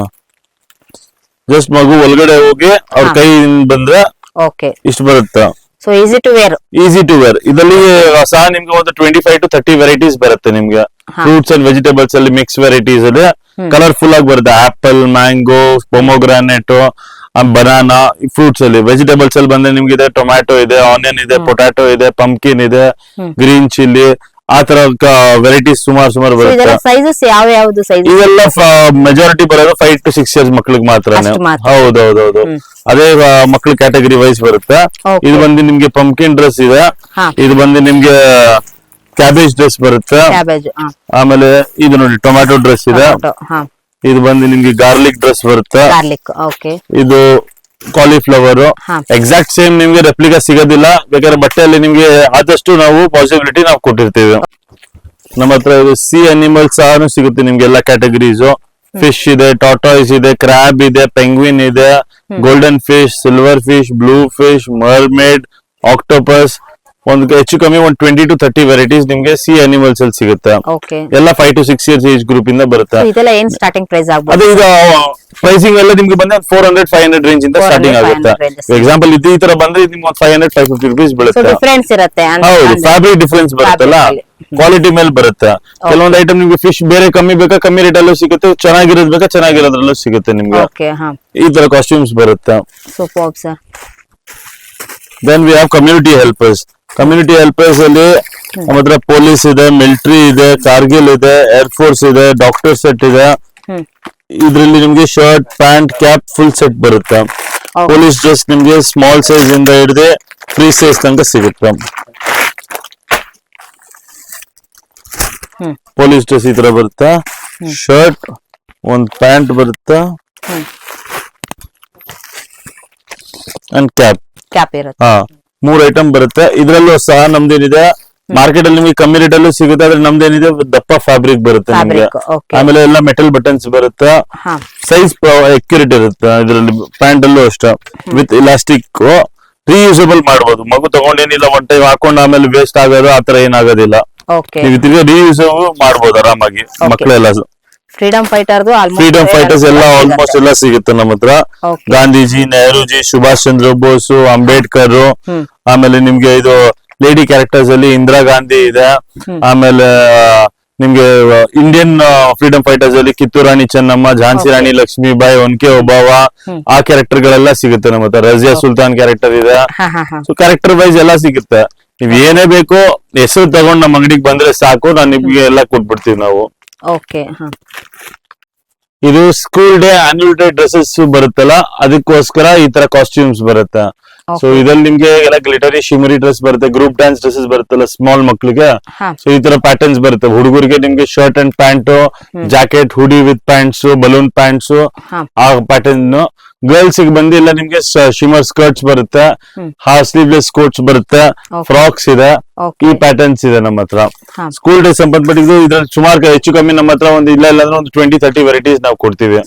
ಜಸ್ಟ್ ಮಗು ಒಳಗಡೆ ಹೋಗಿ ಅವ್ರ ಕೈ ಬಂದ್ರೆ ಓಕೆ. ಇಷ್ಟು ಬರುತ್ತೆ. So easy to wear. Easy to wear. ಇದರಲ್ಲಿ ಸಹ ನಿಮ್ಗೆ ಒಂದು 25 to 30 ವೆರೈಟೀಸ್ ಬರುತ್ತೆ ನಿಮ್ಗೆ. ಫ್ರೂಟ್ಸ್ ಅಂಡ್ ವೆಜಿಟೇಬಲ್ಸ್ ಅಲ್ಲಿ ಮಿಕ್ಸ್ ವೆರೈಟೀಸ್ ಇದೆ, ಕಲರ್ಫುಲ್ ಆಗಿ ಬರುತ್ತೆ. Apple, mango, pomegranate, banana. Fruits ಅಲ್ಲಿ ವೆಜಿಟೇಬಲ್ಸ್ ಅಲ್ಲಿ ಬಂದ್ರೆ ನಿಮ್ಗೆ ಇದೆ ಟೊಮ್ಯಾಟೊ ಇದೆ, ಆನಿಯನ್ ಇದೆ, ಪೊಟ್ಯಾಟೊ ಇದೆ, ಪಂಪ್ಕಿನ್ ಇದೆ, ಗ್ರೀನ್ ಚಿಲ್ಲಿ, ಆ ತರ ವೆರೈಟೀಸ್ ಸುಮಾರು ಬರುತ್ತೆ. ಇದರ ಸೈಜಸ್ ಯಾವ ಯಾವ್ದು ಸೈಜ್? ಇವೆಲ್ಲ ಮೆಜಾರಿಟಿ ಬರೋದು 5 to 6 years ಮಕ್ಳಿಗೆ ಮಾತ್ರನೇ. ಅಷ್ಟು ಮಾತ್ರ. ಹೌದೌದೌದು, ಅದೇ ಮಕ್ಳ ಕ್ಯಾಟಗರಿ ವೈಸ್ ಬರುತ್ತೆ. Okay. ಇದು ಬಂದು ನಿಮ್ಗೆ ಪಂಪ್ಕಿನ್ ಡ್ರೆಸ್ ಇದೆ, ಹಾ. ಇದು ಬಂದು ನಿಮ್ಗೆ ಕ್ಯಾಬೇಜ್ ಡ್ರೆಸ್ ಬರುತ್ತೆ, ಕ್ಯಾಬೇಜ್. ಆಮೇಲೆ ಇದು ನೋಡಿ ಟೊಮ್ಯಾಟೊ ಡ್ರೆಸ್ ಇದೆ, ಇದು ಬಂದು ನಿಮ್ಗೆ ಗಾರ್ಲಿಕ್ ಡ್ರೆಸ್ ಬರುತ್ತೆ, ಗಾರ್ಲಿಕ್. ಓಕೆ. ಇದು ಕಾಲಿಫ್ಲವರ್. ಹಾ. ಎಕ್ಸಾಕ್ಟ್ ಸೇಮ್ ನಿಮ್ಗೆ ರೆಪ್ಲಿಕಾ ಸಿಗೋದಿಲ್ಲ, ಬೇಕಾದ್ರೆ ಬಟ್ಟೆಯಲ್ಲಿ ನಿಮ್ಗೆ ಆದಷ್ಟು ನಾವು ಪಾಸಿಬಿಲಿಟಿ ನಾವು ಕೊಟ್ಟಿರ್ತೀವಿ. ನಮ್ಮ ಹತ್ರ ಸಿ ಅನಿಮಲ್ಸ್ ಸಹ ಸಿಗುತ್ತೆ ನಿಮ್ಗೆ ಎಲ್ಲ ಕ್ಯಾಟಗರೀಸ್. ಫಿಶ್ ಇದೆ, ಟಾಟಾಯ್ಸ್ ಇದೆ, ಕ್ರಾಬ್ ಇದೆ, ಪೆಂಗ್ವಿನ್ ಇದೆ, golden fish, silver fish, blue fish, mermaid, octopus. ಒಂದು ಹೆಚ್ಚು ಕಮ್ಮಿ ಒಂದು 20 to 30 ವೆರೈಟೀಸ್ ನಿಮ್ಗೆ ಸಿ ಅನಿಮಲ್ಸ್ ಅಲ್ಲಿ ಸಿಗುತ್ತೆ. ಓಕೆ. ಎಲ್ಲ 5 to 6 years ಏಜ್ ಗ್ರೂಪ್ ಇಂದ ಬರುತ್ತೆ. ಇದೆಲ್ಲ ಏನ್ ಸ್ಟಾರ್ಟಿಂಗ್ ಪ್ರೈಸ್ ಆಗ್ಬೋದು? ಅದೇ ಈಗ ಪ್ರೈಸಿಂಗ್ ಎಲ್ಲ ನಿಮ್ಗೆ ಬಂದ್ರೆ 400-500 ರೇಂಜ್ ಇಂದ 400, ಸ್ಟಾರ್ಟಿಂಗ್ ಆಗುತ್ತೆ. 500 ಎಕ್ಸಾಂಪಲ್ ಈ ತರ ಬಂದ್ರೆ ನಿಮ್ಗೆ 500-550 rupees ಸೊ ಬೀಳುತ್ತೆ. ಡಿಫರೆನ್ಸ್ ಇರುತ್ತೆ. ಹೌದು, ಫ್ಯಾಬ್ರಿಕ್ ಡಿಫರೆನ್ಸ್ ಬರುತ್ತಲ್ಲ, ಕ್ವಾಲಿಟಿ ಮೇಲೆ ಬರುತ್ತೆ. ಕೆಲವೊಂದು ಐಟಮ್ ನಿಮ್ಗೆ ಫಿಶ್ ಬೇರೆ ಕಮ್ಮಿ ಬೇಕಾ ಕಮ್ಮಿ ರೇಟ್ ಅಲ್ಲೂ ಸಿಗುತ್ತೆ, ಚೆನ್ನಾಗಿರೋದ್ ಬೇಕಾ ಚೆನ್ನಾಗಿರೋದ್ರಲ್ಲೂ ಸಿಗುತ್ತೆ ನಿಮ್ಗೆ. ಓಕೆ. ಹಾ. ಈ ತರ ಕಾಸ್ಟ್ಯೂಮ್ಸ್ ಬರುತ್ತೆ. Super sir. Then we have community helpers. Community helpers ಅಲ್ಲಿ ನಮ್ಮ ಹತ್ರ ಪೊಲೀಸ್ ಇದೆ, ಮಿಲಿಟರಿ ಇದೆ, ಕಾರ್ಗಿಲ್ ಇದೆ, ಏರ್ ಫೋರ್ಸ್ ಇದೆ, ಡಾಕ್ಟರ್ ಸೆಟ್ ಇದೆ. ಇದ್ರಲ್ಲಿ ನಿಮ್ಗೆ shirt, pant, cap full set ಬರುತ್ತೆ. ಪೊಲೀಸ್ ಡ್ರೆಸ್ ನಿಮ್ಗೆ ಸ್ಮಾಲ್ ಸೈಜ್ ಇಂದ ಹಿಡಿದು 3 size ತನಕ ಸಿಗುತ್ತೆ. ಪೊಲೀಸ್ ಡ್ರೆಸ್ ಈ ತರ ಬರುತ್ತೆ, ಶರ್ಟ್, ಒಂದ್ ಪ್ಯಾಂಟ್ ಬರುತ್ತೆ, ಅಂಡ್ ಕ್ಯಾಪ್ ಇರುತ್ತೆ. ಹಾ, 3 ಐಟಮ್ ಬರುತ್ತೆ. ಇದ್ರಲ್ಲೂ ಸಹ ನಮ್ದೇನಿದೆ ಮಾರ್ಕೆಟ್ ಅಲ್ಲಿ ನಿಮಗೆ ಕಮ್ಮಿ ರೇಟ್ ಅಲ್ಲೂ ಸಿಗುತ್ತೆ, ಆದ್ರೆ ನಮ್ದೇನಿದೆ ದಪ್ಪ ಫ್ಯಾಬ್ರಿಕ್ ಬರುತ್ತೆ ನಿಮ್ಗೆ. ಓಕೆ. ಆಮೇಲೆ ಎಲ್ಲ ಮೆಟಲ್ ಬಟನ್ಸ್ ಬರುತ್ತೆ, ಹಾ. ಸೈಜ್ ಅಕ್ಯುರೇಟ್ ಇರುತ್ತೆ. ಇದರಲ್ಲಿ ಪ್ಯಾಂಟ್ ಅಲ್ಲೂ ಅಷ್ಟೇ, ವಿತ್ ಇಲಾಸ್ಟಿಕ್, ರೀಯೂಸಬಲ್ ಮಾಡಬಹುದು. ಮಗು ತಗೊಂಡೇನಿಲ್ಲ ಒನ್ ಟೈಮ್ ಹಾಕೊಂಡು ಆಮೇಲೆ ವೇಸ್ಟ್ ಆಗೋದು ಆತರ ಏನಾಗೋದಿಲ್ಲ. ಓಕೆ. ನೀವು ತಿರ್ಗಿ ರೀಯೂಸ್ ಮಾಡಬಹುದು ಆರಾಮಾಗಿ. ಮಕ್ಕಳೆಲ್ಲ ಫ್ರೀಡಮ್ ಫೈಟರ್ದು ಫ್ರೀಡಮ್ ಫೈಟರ್ಸ್ ಎಲ್ಲ ಆಲ್ಮೋಸ್ಟ್ ಎಲ್ಲ ಸಿಗುತ್ತೆ ನಮ್ಮ ಹತ್ರ. Okay. ಗಾಂಧೀಜಿ, ನೆಹರೂಜಿ, ಸುಭಾಷ್ ಚಂದ್ರ ಬೋಸ್, ಅಂಬೇಡ್ಕರ್, ಆಮೇಲೆ ನಿಮ್ಗೆ ಇದು ಲೇಡಿ ಕ್ಯಾರೆಕ್ಟರ್ಸ್ ಅಲ್ಲಿ ಇಂದಿರಾ ಗಾಂಧಿ ಇದೆ, ಆಮೇಲೆ ನಿಮ್ಗೆ ಇಂಡಿಯನ್ ಫ್ರೀಡಮ್ ಫೈಟರ್ಸ್ ಅಲ್ಲಿ ಕಿತ್ತೂರು ರಾಣಿ ಚೆನ್ನಮ್ಮ, ಝಾನ್ಸಿ ರಾಣಿ ಲಕ್ಷ್ಮೀಬಾಯಿ, ಒನ್ಕೆ ಓಬವ್ವ ಆ ಕ್ಯಾರೆಕ್ಟರ್ ಗಳೆಲ್ಲ ಸಿಗುತ್ತೆ ನಮ್ಮ ಹತ್ರ. ರಜಿಯಾ ಸುಲ್ತಾನ್ ಕ್ಯಾರೆಕ್ಟರ್ ಇದೆ. ಸೊ ಕ್ಯಾರೆಕ್ಟರ್ ವೈಸ್ ಎಲ್ಲ ಸಿಗುತ್ತೆ. ನೀವ್ ಏನೇ ಬೇಕು ಹೆಸರು ತಗೊಂಡ್ ನಮ್ಮ ಅಂಗಡಿಗೆ ಬಂದ್ರೆ ಸಾಕು, ನಾನ್ ನಿಮ್ಗೆ ಎಲ್ಲ ಕೊಟ್ಬಿಡ್ತೀವಿ ನಾವು. ಇದು school day annual day dresses ಬರುತ್ತಲ್ಲ, ಅದಕ್ಕೋಸ್ಕರ ಈ ತರ ಕಾಸ್ಟ್ಯೂಮ್ಸ್ ಬರುತ್ತೆ. ಸೊ ಇದ್ರಲ್ಲಿ ನಿಮ್ಗೆ ಎಲ್ಲ ಗ್ಲಿಟರಿ ಶಿಮರಿ ಡ್ರೆಸ್ ಬರುತ್ತೆ, ಗ್ರೂಪ್ ಡ್ಯಾನ್ಸ್ ಡ್ರೆಸ್ಸಸ್ ಬರುತ್ತಲ್ಲ ಸ್ಮಾಲ್ ಮಕ್ಳಿಗೆ. ಸೊ ಈ ತರ ಪ್ಯಾಟರ್ನ್ಸ್ ಬರುತ್ತೆ. ಹುಡುಗರಿಗೆ ನಿಮ್ಗೆ ಶರ್ಟ್ ಅಂಡ್ ಪ್ಯಾಂಟ್, ಜಾಕೆಟ್, ಹುಡಿ ವಿತ್ ಪ್ಯಾಂಟ್ಸ್, ಬಲೂನ್ ಪ್ಯಾಂಟ್ಸ್, ಆ ಪ್ಯಾಟರ್ನ್. ಗರ್ಲ್ಸ್ ಗೆ ಬಂದು ಎಲ್ಲ ನಿಮ್ಗೆ ಶಿಮರ್ ಸ್ಕರ್ಟ್ಸ್ ಬರುತ್ತೆ, ಸ್ಲೀವ್ಲೆಸ್ ಕೋಟ್ಸ್ ಬರುತ್ತೆ, ಫ್ರಾಕ್ಸ್ ಇದೆ. ಈ ಪ್ಯಾಟರ್ನ್ಸ್ ಇದೆ ನಮ್ಮ ಹತ್ರ. ಸ್ಕೂಲ್ ಡೇ ಸಂಬಂಧಪಟ್ಟಿದ್ದು ಇದ್ರಲ್ಲಿ ಸುಮಾರು ಹೆಚ್ಚು ಕಮ್ಮಿ ನಮ್ಮ ಹತ್ರ ಒಂದು ಇಲ್ಲ ಅಂದ್ರೆ ಒಂದು 20-30 ವೆರೈಟೀಸ್ ನಾವು ಕೊಡ್ತೀವಿ.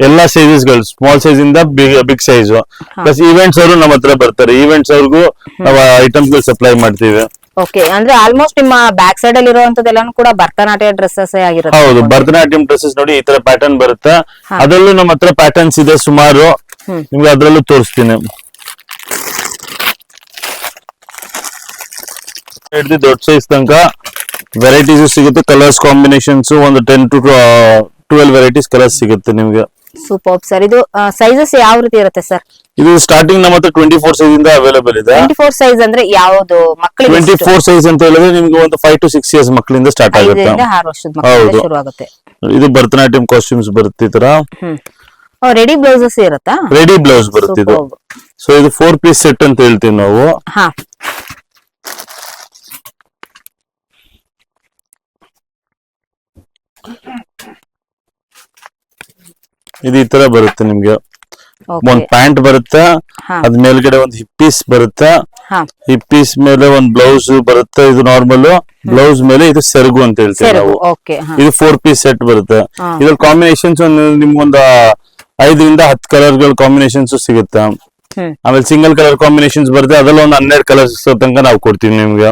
ಎಲ್ಲಾ ಸೈಜಸ್ ಗಳು, ಸ್ಮಾಲ್ ಸೈಜ್ ಇಂದ ಬಿಗ್ ಸೈಜ್. ಪ್ಲಸ್ ಈವೆಂಟ್ಸ್ ಅವರು ನಮ್ಮ ಹತ್ರ ಬರ್ತಾರೆ. ಈವೆಂಟ್ಸ್ ಅವ್ರಿಗೂ ನಾವು ಐಟಮ್ಸ್ ಗಳು ಸಪ್ಲೈ ಮಾಡ್ತೀವಿ. ಅಂದ್ರೆ ಆಲ್ಮೋಸ್ಟ್ ನಿಮ್ಮ ಬ್ಯಾಕ್ ಸೈಡ್ ಅಲ್ಲಿ ಇರುವಂತದೆಲ್ಲಾನು ಕೂಡ ಭರತನಾಟ್ಯ ಡ್ರೆಸ್ಸಸ್ ಆಗಿರುತ್ತೆ. ಹೌದು, ಭರತನಾಟ್ಯಂ ಡ್ರೆಸ್ಸಸ್ ನೋಡಿ ಈ ತರ ಪ್ಯಾಟರ್ನ್ ಬರುತ್ತೆ. ಅದರಲ್ಲೂ ನಮ್ಮ ಹತ್ರ ಪ್ಯಾಟರ್ನ್ಸ್ ಇದೆ ಸುಮಾರು, ನಿಮ್ಗೆ ಅದ್ರಲ್ಲೂ ತೋರಿಸ್ತೀನಿ. ದೊಡ್ಡ ಸೈಜ್ ತನಕ ವೆರೈಟೀಸ್ ಸಿಗುತ್ತೆ. ಕಲರ್ಸ್ ಕಾಂಬಿನೇಷನ್ಸ್ ಒಂದು 10 to 12 ವೆರೈಟೀಸ್ ಕಲರ್ಸ್ ಸಿಗುತ್ತೆ ನಿಮ್ಗೆ. Super sir. ಇದು ಸೈಜಸ್ ಯಾವ ರೀತಿ ಇರುತ್ತೆ ಸರ್? ಇದು ಸ್ಟಾರ್ಟಿಂಗ್ ನಮ್ಮ ಹತ್ರ 24 ಸೈಜ್ ಇಂದ ಅವೈಲೇಬಲ್ ಇದೆ. 24 ಸೈಜ್ ಅಂದ್ರೆ ಯಾವುದು ಮಕ್ಕಳಿಗೆ? 24 ಸೈಜ್ ಅಂತ ಹೇಳಿದ್ರೆ ನಿಮ್ಗೆ ಒಂದು 5 to 6 ಇಯರ್ಸ್ ಮಕ್ಕಳಿಂದ ಸ್ಟಾರ್ಟ್ ಆಗುತ್ತೆ. 6 ವರ್ಷದ ಮಕ್ಕಳಿಂದ ಶುರು ಆಗುತ್ತೆ. ಇದು ಭರತನಾಟ್ಯಂ ಕಾಸ್ಟ್ಯೂಮ್ಸ್ ಬರುತ್ತೆ ಈ ತರ. ರೆಡಿ ಬ್ಲೌಸಸ್ ಇರುತ್ತಾ? ರೆಡಿ ಬ್ಲೌಸ್ ಬರುತ್ತೆ ಇದು. ಸೊ ಇದು 4 ಪೀಸ್ ಸೆಟ್ ಅಂತ ಹೇಳ್ತೀವಿ ನಾವು. ಇದು ಈ ತರ ಬರುತ್ತೆ ನಿಮ್ಗೆ. ಒಂದ್ ಪ್ಯಾಂಟ್ ಬರುತ್ತೆ, ಅದ್ ಮೇಲ್ಗಡೆ ಒಂದ್ ಹಿಪ್ ಪೀಸ್ ಬರುತ್ತೆ, ಹಿಪ್ ಪೀಸ್ ಮೇಲೆ ಒಂದ್ ಬ್ಲೌಸ್ ಬರುತ್ತೆ. ಇದು ನಾರ್ಮಲ್ ಬ್ಲೌಸ್ ಮೇಲೆ ಇದು ಸೆರಗು ಅಂತ ಹೇಳ್ತೀವಿ ನಾವು. ಇದು 4 ಪೀಸ್ ಸೆಟ್ ಬರುತ್ತೆ. ಇದ್ರಲ್ಲಿ ಕಾಂಬಿನೇಷನ್ಸ್ ನಿಮ್ಗೊಂದು 5ರಿಂದ 10 ಕಲರ್ ಗಳ ಕಾಂಬಿನೇಷನ್ಸ್ ಸಿಗುತ್ತೆ. ಆಮೇಲೆ ಸಿಂಗಲ್ ಕಲರ್ ಕಾಂಬಿನೇಷನ್ಸ್ ಬರುತ್ತೆ, ಅದ್ರಲ್ಲಿ ಒಂದು 12 ಕಲರ್ಸ್ ತನಕ ನಾವು ಕೊಡ್ತೀವಿ ನಿಮ್ಗೆ.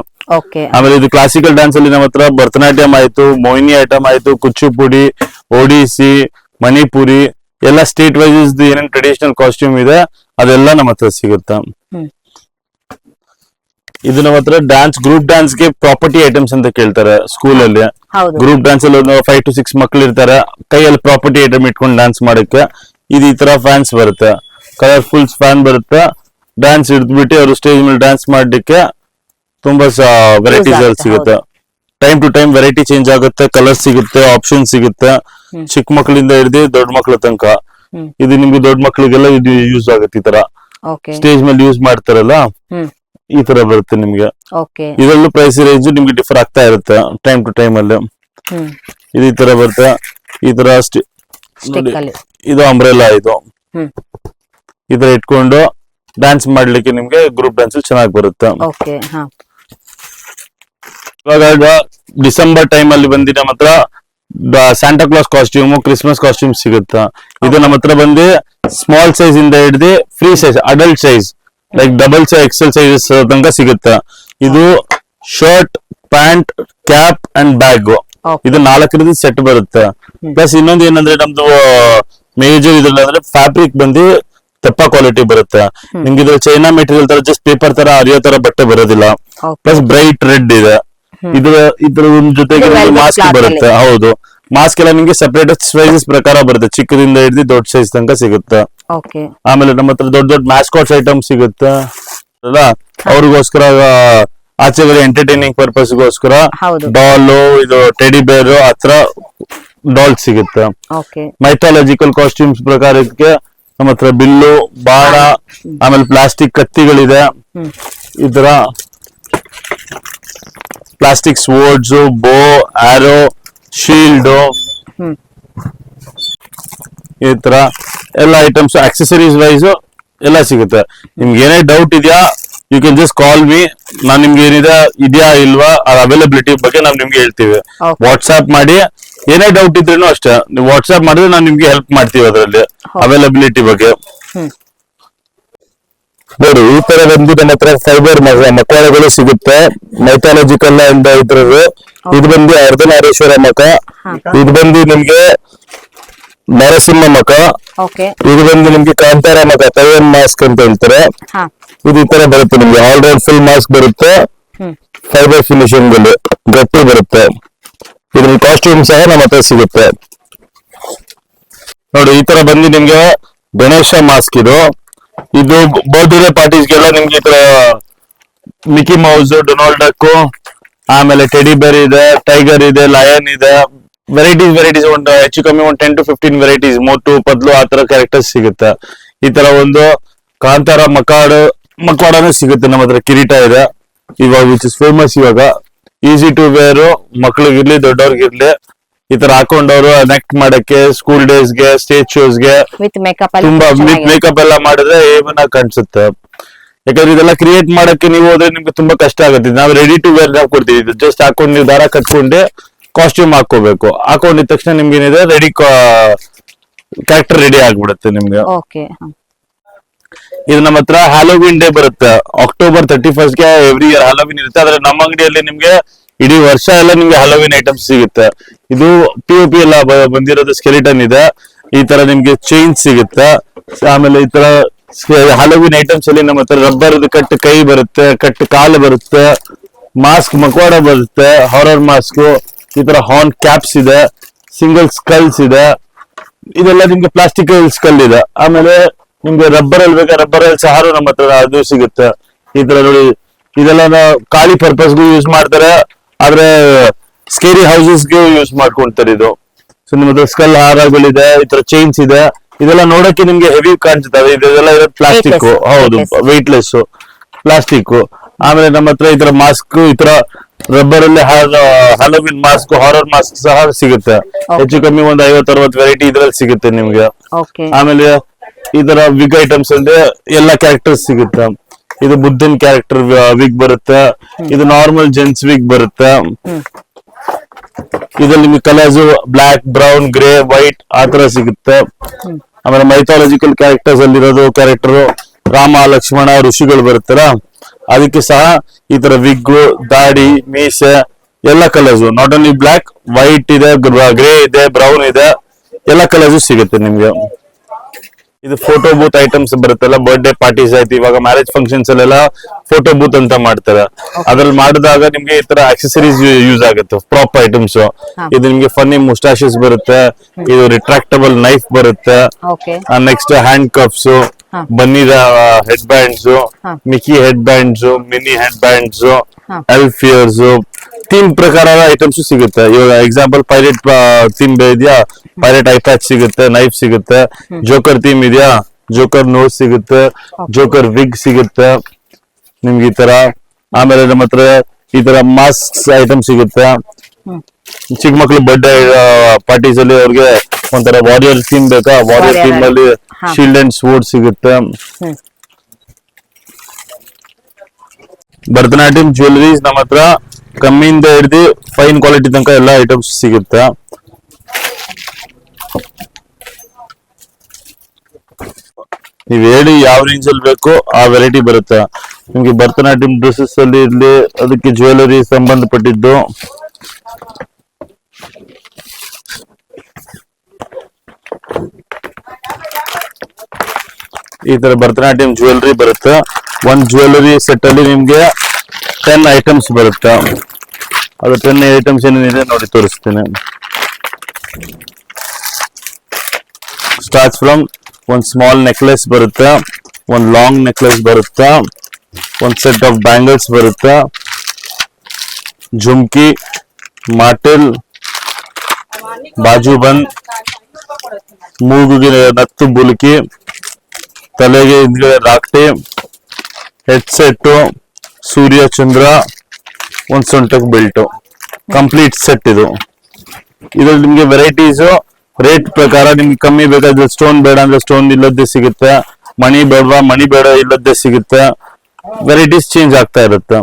ಆಮೇಲೆ ಇದು ಕ್ಲಾಸಿಕಲ್ ಡ್ಯಾನ್ಸ್ ಅಲ್ಲಿ ನಮ್ಮ ಹತ್ರ ಭರತನಾಟ್ಯಂ ಆಯ್ತು, ಮೋಹಿನಿ ಐಟಮ್ ಆಯ್ತು, ಕುಚ್ಚುಪುಡಿ, ಒಡಿಸಿ, ಮಣಿಪುರಿ ಎಲ್ಲ ಸ್ಟೇಟ್ ವೈಸ್ ಏನೇನ್ ಟ್ರೆಡಿಷನಲ್ ಕಾಸ್ಟ್ಯೂಮ್ ಇದೆ ಅದೆಲ್ಲ ನಮ್ಮ ಹತ್ರ ಸಿಗುತ್ತೆ. ಇದು ನಮ್ಮ ಹತ್ರ ಡ್ಯಾನ್ಸ್, ಗ್ರೂಪ್ ಡ್ಯಾನ್ಸ್ ಗೆ ಪ್ರಾಪರ್ಟಿ ಐಟಮ್ಸ್ ಅಂತ ಕೇಳ್ತಾರೆ ಸ್ಕೂಲ್ ಅಲ್ಲಿ. ಗ್ರೂಪ್ ಡ್ಯಾನ್ಸ್ ಅಲ್ಲಿ 5 to 6 ಮಕ್ಳು ಇರ್ತಾರೆ, ಕೈಯಲ್ಲಿ ಪ್ರಾಪರ್ಟಿ ಐಟಮ್ ಇಟ್ಕೊಂಡು ಡ್ಯಾನ್ಸ್ ಮಾಡಕ್ಕೆ. ಇದು ಈ ತರ ಫ್ಯಾನ್ಸ್ ಬರುತ್ತೆ, ಕಲರ್ಫುಲ್ ಫ್ಯಾನ್ ಬರುತ್ತೆ. ಡ್ಯಾನ್ಸ್ ಹಿಡಿದ್ಬಿಟ್ಟು ಅವರು ಸ್ಟೇಜ್ ಮೇಲೆ ಡ್ಯಾನ್ಸ್ ಮಾಡ್ಲಿಕ್ಕೆ ತುಂಬಾ ವೆರೈಟೀಸ್ ಅಲ್ಲಿ ಸಿಗುತ್ತೆ. Time to time variety change ಆಗುತ್ತೆ, ಕಲರ್ ಸಿಗುತ್ತೆ, ಆಪ್ಷನ್ ಸಿಗುತ್ತೆ. ಚಿಕ್ಕ ಮಕ್ಕಳಿಂದ ಹಿಡಿದು ದೊಡ್ಡ ಮಕ್ಳ ತನಕ. ಇದು ನಿಮ್ಗೆ ದೊಡ್ಡ ಮಕ್ಳಿಗೆಲ್ಲ ಇದು ಯೂಸ್ ಆಗುತ್ತೆ. ಈ ತರ ಸ್ಟೇಜ್ ಮೇಲೆ ಯೂಸ್ ಮಾಡ್ತಾರಲ್ಲ, ಈ ತರ ಬರುತ್ತೆ ನಿಮ್ಗೆ. ಇದರಲ್ಲೂ ಪ್ರೈಸ್ ರೇಂಜ್ ನಿಮ್ಗೆ ಡಿಫರ್ ಆಗ್ತಾ ಇರುತ್ತೆ ಟೈಮ್ ಟು ಟೈಮ್ ಅಲ್ಲಿ. ಇದು ಈ ತರ ಬರುತ್ತೆ. ಈ ತರ ಇದು ಅಂಬ್ರೆಲಾ. ಇದು ಈ ತರ ಇಟ್ಕೊಂಡು ಡ್ಯಾನ್ಸ್ ಮಾಡ್ಲಿಕ್ಕೆ ನಿಮ್ಗೆ ಗ್ರೂಪ್ ಡ್ಯಾನ್ಸ್ ಚೆನ್ನಾಗಿ ಬರುತ್ತೆ. ಇವಾಗ ಡಿಸೆಂಬರ್ ಟೈಮ್ ಅಲ್ಲಿ ಬಂದು ನಮ್ಮ ಹತ್ರ Santa class costume, Christmas costume ಸಿಗುತ್ತೆ. ಇದು ನಮ್ಮ ಹತ್ರ ಬಂದು ಸ್ಮಾಲ್ ಸೈಜ್ ಇಂದ ಹಿಡಿದು free size, adult size like double size, Excel sizes ತನಕ ಸಿಗುತ್ತೆ. ಇದು shirt, pant, cap and bag, ಇದು 4 ಸೆಟ್ ಬರುತ್ತೆ. ಪ್ಲಸ್ ಇನ್ನೊಂದು ಏನಂದ್ರೆ ನಮ್ದು ಮೇಜರ್ ಇದ್ರಲ್ಲಿ ಅಂದ್ರೆ ಫ್ಯಾಬ್ರಿಕ್ ಬಂದು ತೆಪ್ಪ ಕ್ವಾಲಿಟಿ ಬರುತ್ತೆ. ನಿಮ್ಗೆ ಇದು ಚೈನಾ ಮೆಟೀರಿಯಲ್ ತರ ಜಸ್ಟ್ ಪೇಪರ್ ತರ ಅರಿಯೋ ತರ ಬಟ್ಟೆ ಬರೋದಿಲ್ಲ. ಪ್ಲಸ್ ಬ್ರೈಟ್ ರೆಡ್ ಇದೆ. ಇದ್ರ ಜೊತೆಗೆ ಮಾಸ್ಕ್ ಬರುತ್ತೆ. ಹೌದು, ಮಾಸ್ಕ್ ಎಲ್ಲ ನಿಮ್ಗೆ ಸಪರೇಟ್ ಸೈಜಸ್ ಪ್ರಕಾರ ಬರುತ್ತೆ, ಚಿಕ್ಕದಿಂದ ಹಿಡಿದು ದೊಡ್ಡ ಸೈಜ್ ತನಕ ಸಿಗುತ್ತೆ. ಆಮೇಲೆ ನಮ್ಮ ಹತ್ರ ದೊಡ್ಡ ದೊಡ್ಡ ಮ್ಯಾಸ್ಕಾಟ್ಸ್ ಐಟಮ್ ಸಿಗುತ್ತೆ ಅಲ್ಲ, ಅವ್ರಿಗೋಸ್ಕರ ಆಚೆಗಡೆ ಎಂಟರ್ಟೈನಿಂಗ್ ಪರ್ಪಸ್ಗೋಸ್ಕರ ಡಾಲು, ಇದು ಟೆಡಿ ಬೇರ್ ಹತ್ರ ಡಾಲ್ ಸಿಗುತ್ತೆ. ಮೈಥಾಲಜಿಕಲ್ ಕಾಸ್ಟ್ಯೂಮ್ಸ್ ಪ್ರಕಾರಕ್ಕೆ ನಮ್ಮ ಹತ್ರ ಬಿಲ್ಲು, ಬಾಣ, ಆಮೇಲೆ ಪ್ಲಾಸ್ಟಿಕ್ ಕತ್ತಿಗಳಿದೆ. ಈ ತರ ಪ್ಲಾಸ್ಟಿಕ್ ಸ್ವೋರ್ಡ್ಸ್, ಬೋ, ಆರೋ, ಶೀಲ್ಡ್, ಈ ತರ ಎಲ್ಲ ಐಟಮ್ಸ್ ಆಕ್ಸೆಸರೀಸ್ ವೈಸ್ ಎಲ್ಲ ಸಿಗುತ್ತೆ. ನಿಮ್ಗೆ ಏನೇ ಡೌಟ್ ಇದೆಯಾ, you can just call me. ನಾನ್ ನಿಮ್ಗೆ ಏನಿದೆ ಇದೆಯಾ ಇಲ್ವಾ ಅವೈಲಬಿಲಿಟಿ ಬಗ್ಗೆ ನಾವು ನಿಮ್ಗೆ ಹೇಳ್ತೀವಿ. ವಾಟ್ಸ್ಆಪ್ ಮಾಡಿ, ಏನೇ ಡೌಟ್ ಇದ್ರೇನು ಅಷ್ಟೇ ನೀವು ವಾಟ್ಸ್ಆಪ್ ಮಾಡಿದ್ರೆ ನಾವು ನಿಮ್ಗೆ ಹೆಲ್ಪ್ ಮಾಡ್ತೀವಿ ಅದರಲ್ಲಿ ಅವೈಲಬಿಲಿಟಿ ಬಗ್ಗೆ. ನೋಡಿ, ಈ ತರ ಬಂದು ನಮ್ಮ ಹತ್ರ ಫೈಬರ್ ಮಕವಾಡಗಳು ಸಿಗುತ್ತೆ. ಮೈಥಾಲಜಿಕಲ್ ಇಂದ ಇದ್ರದ್ದು. ಇದು ಬಂದು ಅರ್ಧನಾರೀಶ್ವರ ಮಕ, ಇದು ಬಂದು ನಿಮ್ಗೆ ನರಸಿಂಹ ಮಕ, ಇದು ಬಂದು ನಿಮ್ಗೆ ಕಾಂತಾರ ಮಕ, ತೈಯನ್ ಮಾಸ್ಕ್ ಅಂತ ಹೇಳ್ತಾರೆ. ಇದು ಈ ತರ ಬರುತ್ತೆ ನಿಮ್ಗೆ. ಆಲ್ ರೌಂಡ್ ಫುಲ್ ಮಾಸ್ಕ್ ಬರುತ್ತೆ, ಫೈಬರ್ ಫಿನಿಶಿಂಗ್ ಗಟ್ಟಿ ಬರುತ್ತೆ. ಇದ್ರಲ್ಲಿ ಕಾಸ್ಟ್ಯೂಮ್ ಸಹ ನಮ್ಮ ಹತ್ರ ಸಿಗುತ್ತೆ ನೋಡಿ. ಈ ತರ ಬಂದು ನಿಮ್ಗೆ ಗಣೇಶ ಮಾಸ್ಕ್ ಇದು ಬರ್ತ್ಡೇ ಪಾರ್ಟೀಸ್ಗೆಲ್ಲ ನಿಮ್ಗೆ ಈ ತರ ಮಿಕಿ ಮೌಸ್, ಡೊನಾಲ್ಡ್ ಡಕ್, ಆಮೇಲೆ ಟೆಡಿ ಬೇರ್ ಇದೆ, ಟೈಗರ್ ಇದೆ, ಲಯನ್ ಇದೆ, ವೆರೈಟೀಸ್ ಒಂದು ಹೆಚ್ಚು ಕಮ್ಮಿ ಒಂದು 10 to 15 ವೆರೈಟೀಸ್, ಮೋಟು ಪದ್ಲು ಆ ತರ ಕ್ಯಾರೆಕ್ಟರ್ಸ್ ಸಿಗುತ್ತೆ. ಈ ತರ ಒಂದು ಕಾಂತಾರ ಮಕ್ವಾಡನೂ ಸಿಗುತ್ತೆ ನಮ್ಮ ಹತ್ರ. ಕಿರೀಟ ಇದೆ ಇವಾಗ ವಿಚ್ ಇಸ್ ಫೇಮಸ್ ಇವಾಗ. ಈಸಿ ಟು ವೇರ್, ಮಕ್ಳಿಗಿರ್ಲಿ ದೊಡ್ಡವ್ರಿಗಿರ್ಲಿ ಈ ತರ ಹಾಕೊಂಡವ್ರು ನೆಕ್ಟ್ ಮಾಡಕ್ಕೆ, ಸ್ಕೂಲ್ ಡೇಸ್ಗೆ, ಸ್ಟೇಜ್ ಶೋಸ್ಗೆ ವಿತ್ ಮೇಕಪ್ ತುಂಬಾ ಮೇಕಪ್ ಎಲ್ಲ ಮಾಡಿದ್ರೆ ಏವನ್ನ ಕಾಣಿಸುತ್ತೆ. ಯಾಕಂದ್ರೆ ಇದೆಲ್ಲ ಕ್ರಿಯೇಟ್ ಮಾಡಕ್ಕೆ ನೀವು ಹೋದ್ರೆ ನಿಮ್ಗೆ ತುಂಬಾ ಕಷ್ಟ ಆಗುತ್ತೆ. ನಾವು ರೆಡಿ ಟು ವೇರ್ ನಾವು ಕೊಡ್ತೀವಿ. ಜಸ್ಟ್ ಹಾಕೊಂಡು ನೀವು ದಾರ ಕಟ್ಕೊಂಡೆ ಕಾಸ್ಟ್ಯೂಮ್ ಹಾಕೋಬೇಕು. ಹಾಕೊಂಡಿದ ತಕ್ಷಣ ನಿಮ್ಗೆ ಏನಿದೆ ರೆಡಿ ಕ್ಯಾರೆಕ್ಟರ್ ರೆಡಿ ಆಗ್ಬಿಡುತ್ತೆ ನಿಮ್ಗೆ. ಇದು ನಮ್ಮ ಹತ್ರ ಹ್ಯಾಲೋವಿನ್ ಡೇ ಬರುತ್ತೆ October 31st ಗೆ. ಎವ್ರಿ ಇಯರ್ ಹ್ಯಾಲೋವಿನ್ ಇರುತ್ತೆ. ಆದ್ರೆ ನಮ್ಮ ಅಂಗಡಿಯಲ್ಲಿ ನಿಮ್ಗೆ ಇಡೀ ವರ್ಷ ಎಲ್ಲ ನಿಮ್ಗೆ ಹ್ಯಾಲೋವಿನ್ ಐಟಮ್ಸ್ ಸಿಗುತ್ತೆ. ಇದು POP ಎಲ್ಲ ಬಂದಿರೋದು ಸ್ಕೆಲಿಟನ್ ಇದೆ. ಈ ತರ ನಿಮ್ಗೆ ಚೈನ್ ಸಿಗುತ್ತೆ. ಆಮೇಲೆ ಈ ತರ ಹ್ಯಾಲೋವಿನ್ ಐಟಮ್ಸ್ ಅಲ್ಲಿ ನಮ್ಮ ಹತ್ರ ರಬ್ಬರ್ ಕಟ್ ಕೈ ಬರುತ್ತೆ, ಕಟ್ ಕಾಲು ಬರುತ್ತೆ, ಮಾಸ್ಕ್ ಮಕ್ವಾಡ ಬರುತ್ತೆ, ಹಾರರ್ ಮಾಸ್ಕ್, ಈ ತರ ಹಾರ್ನ್ ಕ್ಯಾಪ್ಸ್ ಇದೆ, ಸಿಂಗಲ್ ಸ್ಕಲ್ಸ್ ಇದೆ. ಇದೆಲ್ಲ ನಿಮ್ಗೆ ಪ್ಲಾಸ್ಟಿಕ್ ಸ್ಕಲ್ ಇದೆ. ಆಮೇಲೆ ನಿಮ್ಗೆ ರಬ್ಬರ್ ಅಲ್ಲಿ ಬೇಕಾ ರಬ್ಬರ್ ಅಲ್ಲಿ ಸಹ ನಮ್ಮ ಹತ್ರ ಅದು ಸಿಗುತ್ತೆ. ಈ ತರ ನೋಡಿ, ಇದೆಲ್ಲ ಖಾಲಿ ಪರ್ಪಸ್ಗೂ ಯೂಸ್ ಮಾಡ್ತಾರೆ. ಆದ್ರೆ ಸ್ಕೇರಿ ಹೌಸಸ್ಗೆ ಯೂಸ್ ಮಾಡ್ಕೊಂತಾರೆ ಇದು. ಸೊ ನಿಮ್ಮ ಹತ್ರ ಸ್ಕಲ್ ಹಾರಗಳಿದೆ, ಈ ತರ ಚೈನ್ಸ್ ಇದೆ. ಇದೆಲ್ಲ ನೋಡಕ್ಕೆ ನಿಮ್ಗೆ ಹೆವಿ ಕಾಣಿಸುತ್ತವೆ. ಇದೆಲ್ಲ ಪ್ಲಾಸ್ಟಿಕ್, ಹೌದು, ವೆಯ್ಟ್ಲೆಸ್ ಪ್ಲಾಸ್ಟಿಕ್. ಆಮೇಲೆ ನಮ್ಮ ಹತ್ರ ಈ ತರ ಮಾಸ್ಕ್, ಈ ತರ ರಬ್ಬರ್ ಅಲ್ಲಿ ಹ್ಯಾಲೋವಿನ್ ಮಾಸ್ಕ್, ಹಾರರ್ ಮಾಸ್ಕ್ ಸಹ ಸಿಗುತ್ತೆ. ಹೆಚ್ಚು ಕಮ್ಮಿ ಒಂದು 50-60 ವೆರೈಟಿ ಇದ್ರಲ್ಲಿ ಸಿಗುತ್ತೆ ನಿಮ್ಗೆ. ಆಮೇಲೆ ಈ ತರ ವಿಗ್ ಐಟಮ್ಸ್ ಅಂದ್ರೆ ಎಲ್ಲ ಕ್ಯಾರೆಕ್ಟರ್ಸ್ ಸಿಗುತ್ತೆ. ಇದು ಬುದ್ಧನ್ ಕ್ಯಾರೆಕ್ಟರ್ ವಿಗ್ ಬರುತ್ತೆ. ಇದು ನಾರ್ಮಲ್ ಜೆಂಟ್ಸ್ ವಿಗ್ ಬರುತ್ತೆ. ಇದ್ರಲ್ಲಿ ನಿಮ್ಗೆ colours black, brown, grey, white ಆ ತರ ಸಿಗುತ್ತೆ. ಆಮೇಲೆ ಮೈಥಾಲಜಿಕಲ್ ಕ್ಯಾರೆಕ್ಟರ್ಸ್ ಅಲ್ಲಿರೋದು ಕ್ಯಾರೆಕ್ಟರ್ ರಾಮ, ಲಕ್ಷ್ಮಣ, ಋಷಿಗಳು ಬರುತ್ತಲ್ಲ, ಅದಕ್ಕೆ ಸಹ ಈ ತರ ವಿಗ್, ದಾಡಿ, ಮೀಸೆ ಎಲ್ಲ colours, not only black, white ಇದೆ, ಗ್ರೇ ಇದೆ, ಬ್ರೌನ್ ಇದೆ, ಎಲ್ಲ ಕಲರ್ಸ್ ಸಿಗುತ್ತೆ ನಿಮ್ಗೆ. ಇದು ಫೋಟೋ ಬೂತ್ ಐಟಮ್ಸ್ ಬರುತ್ತಲ್ಲ, ಬರ್ಡೇ ಪಾರ್ಟೀಸ್ ಆಯ್ತು, ಇವಾಗ ಮ್ಯಾರೇಜ್ ಫಂಕ್ಷನ್ಸ್ ಅಲ್ಲೆಲ್ಲ ಫೋಟೋ ಬೂತ್ ಅಂತ ಮಾಡ್ತಾರೆ. ಅದ್ರಲ್ಲಿ ಮಾಡಿದಾಗ ನಿಮ್ಗೆ ಈ ತರ ಆಕ್ಸೆಸರೀಸ್ ಯೂಸ್ ಆಗುತ್ತೆ, ಪ್ರಾಪ್ ಐಟಮ್ಸ್. ಇದು ನಿಮ್ಗೆ ಫನ್ನಿ ಮುಸ್ಟಾಶಸ್ ಬರುತ್ತೆ, ಇದು ರಿಟ್ರಾಕ್ಟಬಲ್ ನೈಫ್ ಬರುತ್ತೆ, ನೆಕ್ಸ್ಟ್ ಹ್ಯಾಂಡ್ ಕಪ್ಸ್, ಬನ್ನಿದ head bands, Mickey head bands, mini head bands, elf ears, theme ಪ್ರಕಾರ ಐಟಮ್ಸ್ ಸಿಗುತ್ತೆ. ಇವಾಗ ಎಕ್ಸಾಂಪಲ್ ಪೈರೇಟ್ ಥೀಮ್ ಇದೆಯಾ, ಪೈರೇಟ್ ಐ ಪ್ಯಾಚ್ ಸಿಗುತ್ತೆ, ನೈಫ್ ಸಿಗುತ್ತೆ. ಜೋಕರ್ ಥೀಮ್ ಇದೆಯಾ, ಜೋಕರ್ ನೋಸ್ ಸಿಗುತ್ತೆ, ಜೋಕರ್ ವಿಗ್ ಸಿಗುತ್ತೆ ನಿಮ್ಗೆ ಈ ತರ. ಆಮೇಲೆ ನಮ್ಮ ಹತ್ರ ಈ ತರ ಮಾಸ್ಕ್ ಐಟಮ್ ಸಿಗುತ್ತೆ. ಚಿಕ್ಕ ಮಕ್ಳು ಬರ್ಡೇ ಪಾರ್ಟೀಸ್ ಅಲ್ಲಿ ಅವ್ರಿಗೆ ಒಂಥರ ವಾರಿಯರ್ ಥೀಮ್ ಬೇಕಾ, ವಾರಿಯರ್ ಥೀಮ್ ಅಲ್ಲಿ ಶೀಲ್ಡ್ ಅಂಡ್ ಸ್ವೋರ್ಡ್ ಸಿಗುತ್ತೆ. ಭರತನಾಟ್ಯಂ ಜ್ಯುವೆಲರೀಸ್ ನಮ್ಮ ಹತ್ರ ಕಮ್ಮಿಯಿಂದ ಹಿಡಿದು ಫೈನ್ ಕ್ವಾಲಿಟಿ ತನಕ ಎಲ್ಲ ಐಟಮ್ಸ್ ಸಿಗುತ್ತೆ. ನೀವ್ ಹೇಳಿ ಯಾವ ರೇಂಜ್ ಅಲ್ಲಿ ಬೇಕು ಆ ವೆರೈಟಿ ಬರುತ್ತೆ ನಿಮ್ಗೆ. ಭರತನಾಟ್ಯಂ ಡ್ರೆಸ್ಸಸ್ ಅಲ್ಲಿ ಇರ್ಲಿ, ಅದಕ್ಕೆ ಜ್ಯುವೆಲರಿ ಸಂಬಂಧಪಟ್ಟಿದ್ದು. ಈ ತರ ಭರತನಾಟ್ಯಂ ಜ್ಯುವೆಲರಿ ಬರುತ್ತೆ. ಒಂದ್ ಜ್ಯುವೆಲರಿ ಸೆಟ್ ಅಲ್ಲಿ ನಿಮ್ಗೆ 10 ಐಟಮ್ಸ್ ಬರುತ್ತೆ. ಅದು 10 ಐಟಮ್ಸ್ ಏನೇನಿದೆ ನೋಡಿ ತೋರಿಸ್ತೀನಿ. ಸ್ಟಾರ್ಟ್ಸ್ ಫ್ರಮ್ ಒಂದ್ ಸ್ಮಾಲ್ ನೆಕ್ಲೆಸ್ ಬರುತ್ತೆ, ಒಂದ್ ಲಾಂಗ್ ನೆಕ್ಲೆಸ್ ಬರುತ್ತೆ, ಒಂದ್ ಸೆಟ್ ಆಫ್ ಬ್ಯಾಂಗಲ್ಸ್ ಬರುತ್ತೆ, ಜುಮ್ಕಿ, ಮಾಟೆಲ್, ಬಾಜುಬಂದ್, ಮೂಗುಗೆ ನತ್ತು ಬುಲ್ಕಿ, ತಲೆಗೆ ಹಿಂದ್ಗಡೆ ರಾಕ್ಟಿ, ಹೆಡ್ ಸೆಟ್, ಸೂರ್ಯ ಚಂದ್ರ, ಒಂದ್ ಸೊಂಟಕ್ ಬೆಲ್ಟ್, ಕಂಪ್ಲೀಟ್ ಸೆಟ್ ಇದು. ಇದ್ರಲ್ಲಿ ನಿಮ್ಗೆ ವೆರೈಟೀಸ್ ರೇಟ್ ಪ್ರಕಾರ ನಿಮ್ಗೆ ಕಮ್ಮಿ ಬೇಕಾದ್ರೆ ಸ್ಟೋನ್ ಬೇಡ ಅಂದ್ರೆ ಸ್ಟೋನ್ ಇಲ್ಲದ್ದೇ ಸಿಗುತ್ತೆ, ಮಣಿ ಬೇಡವಾ ಮಣಿ ಬೇಡ ಇಲ್ಲದ್ದೇ ಸಿಗುತ್ತೆ. ವೆರೈಟೀಸ್ ಚೇಂಜ್ ಆಗ್ತಾ ಇರುತ್ತೆ.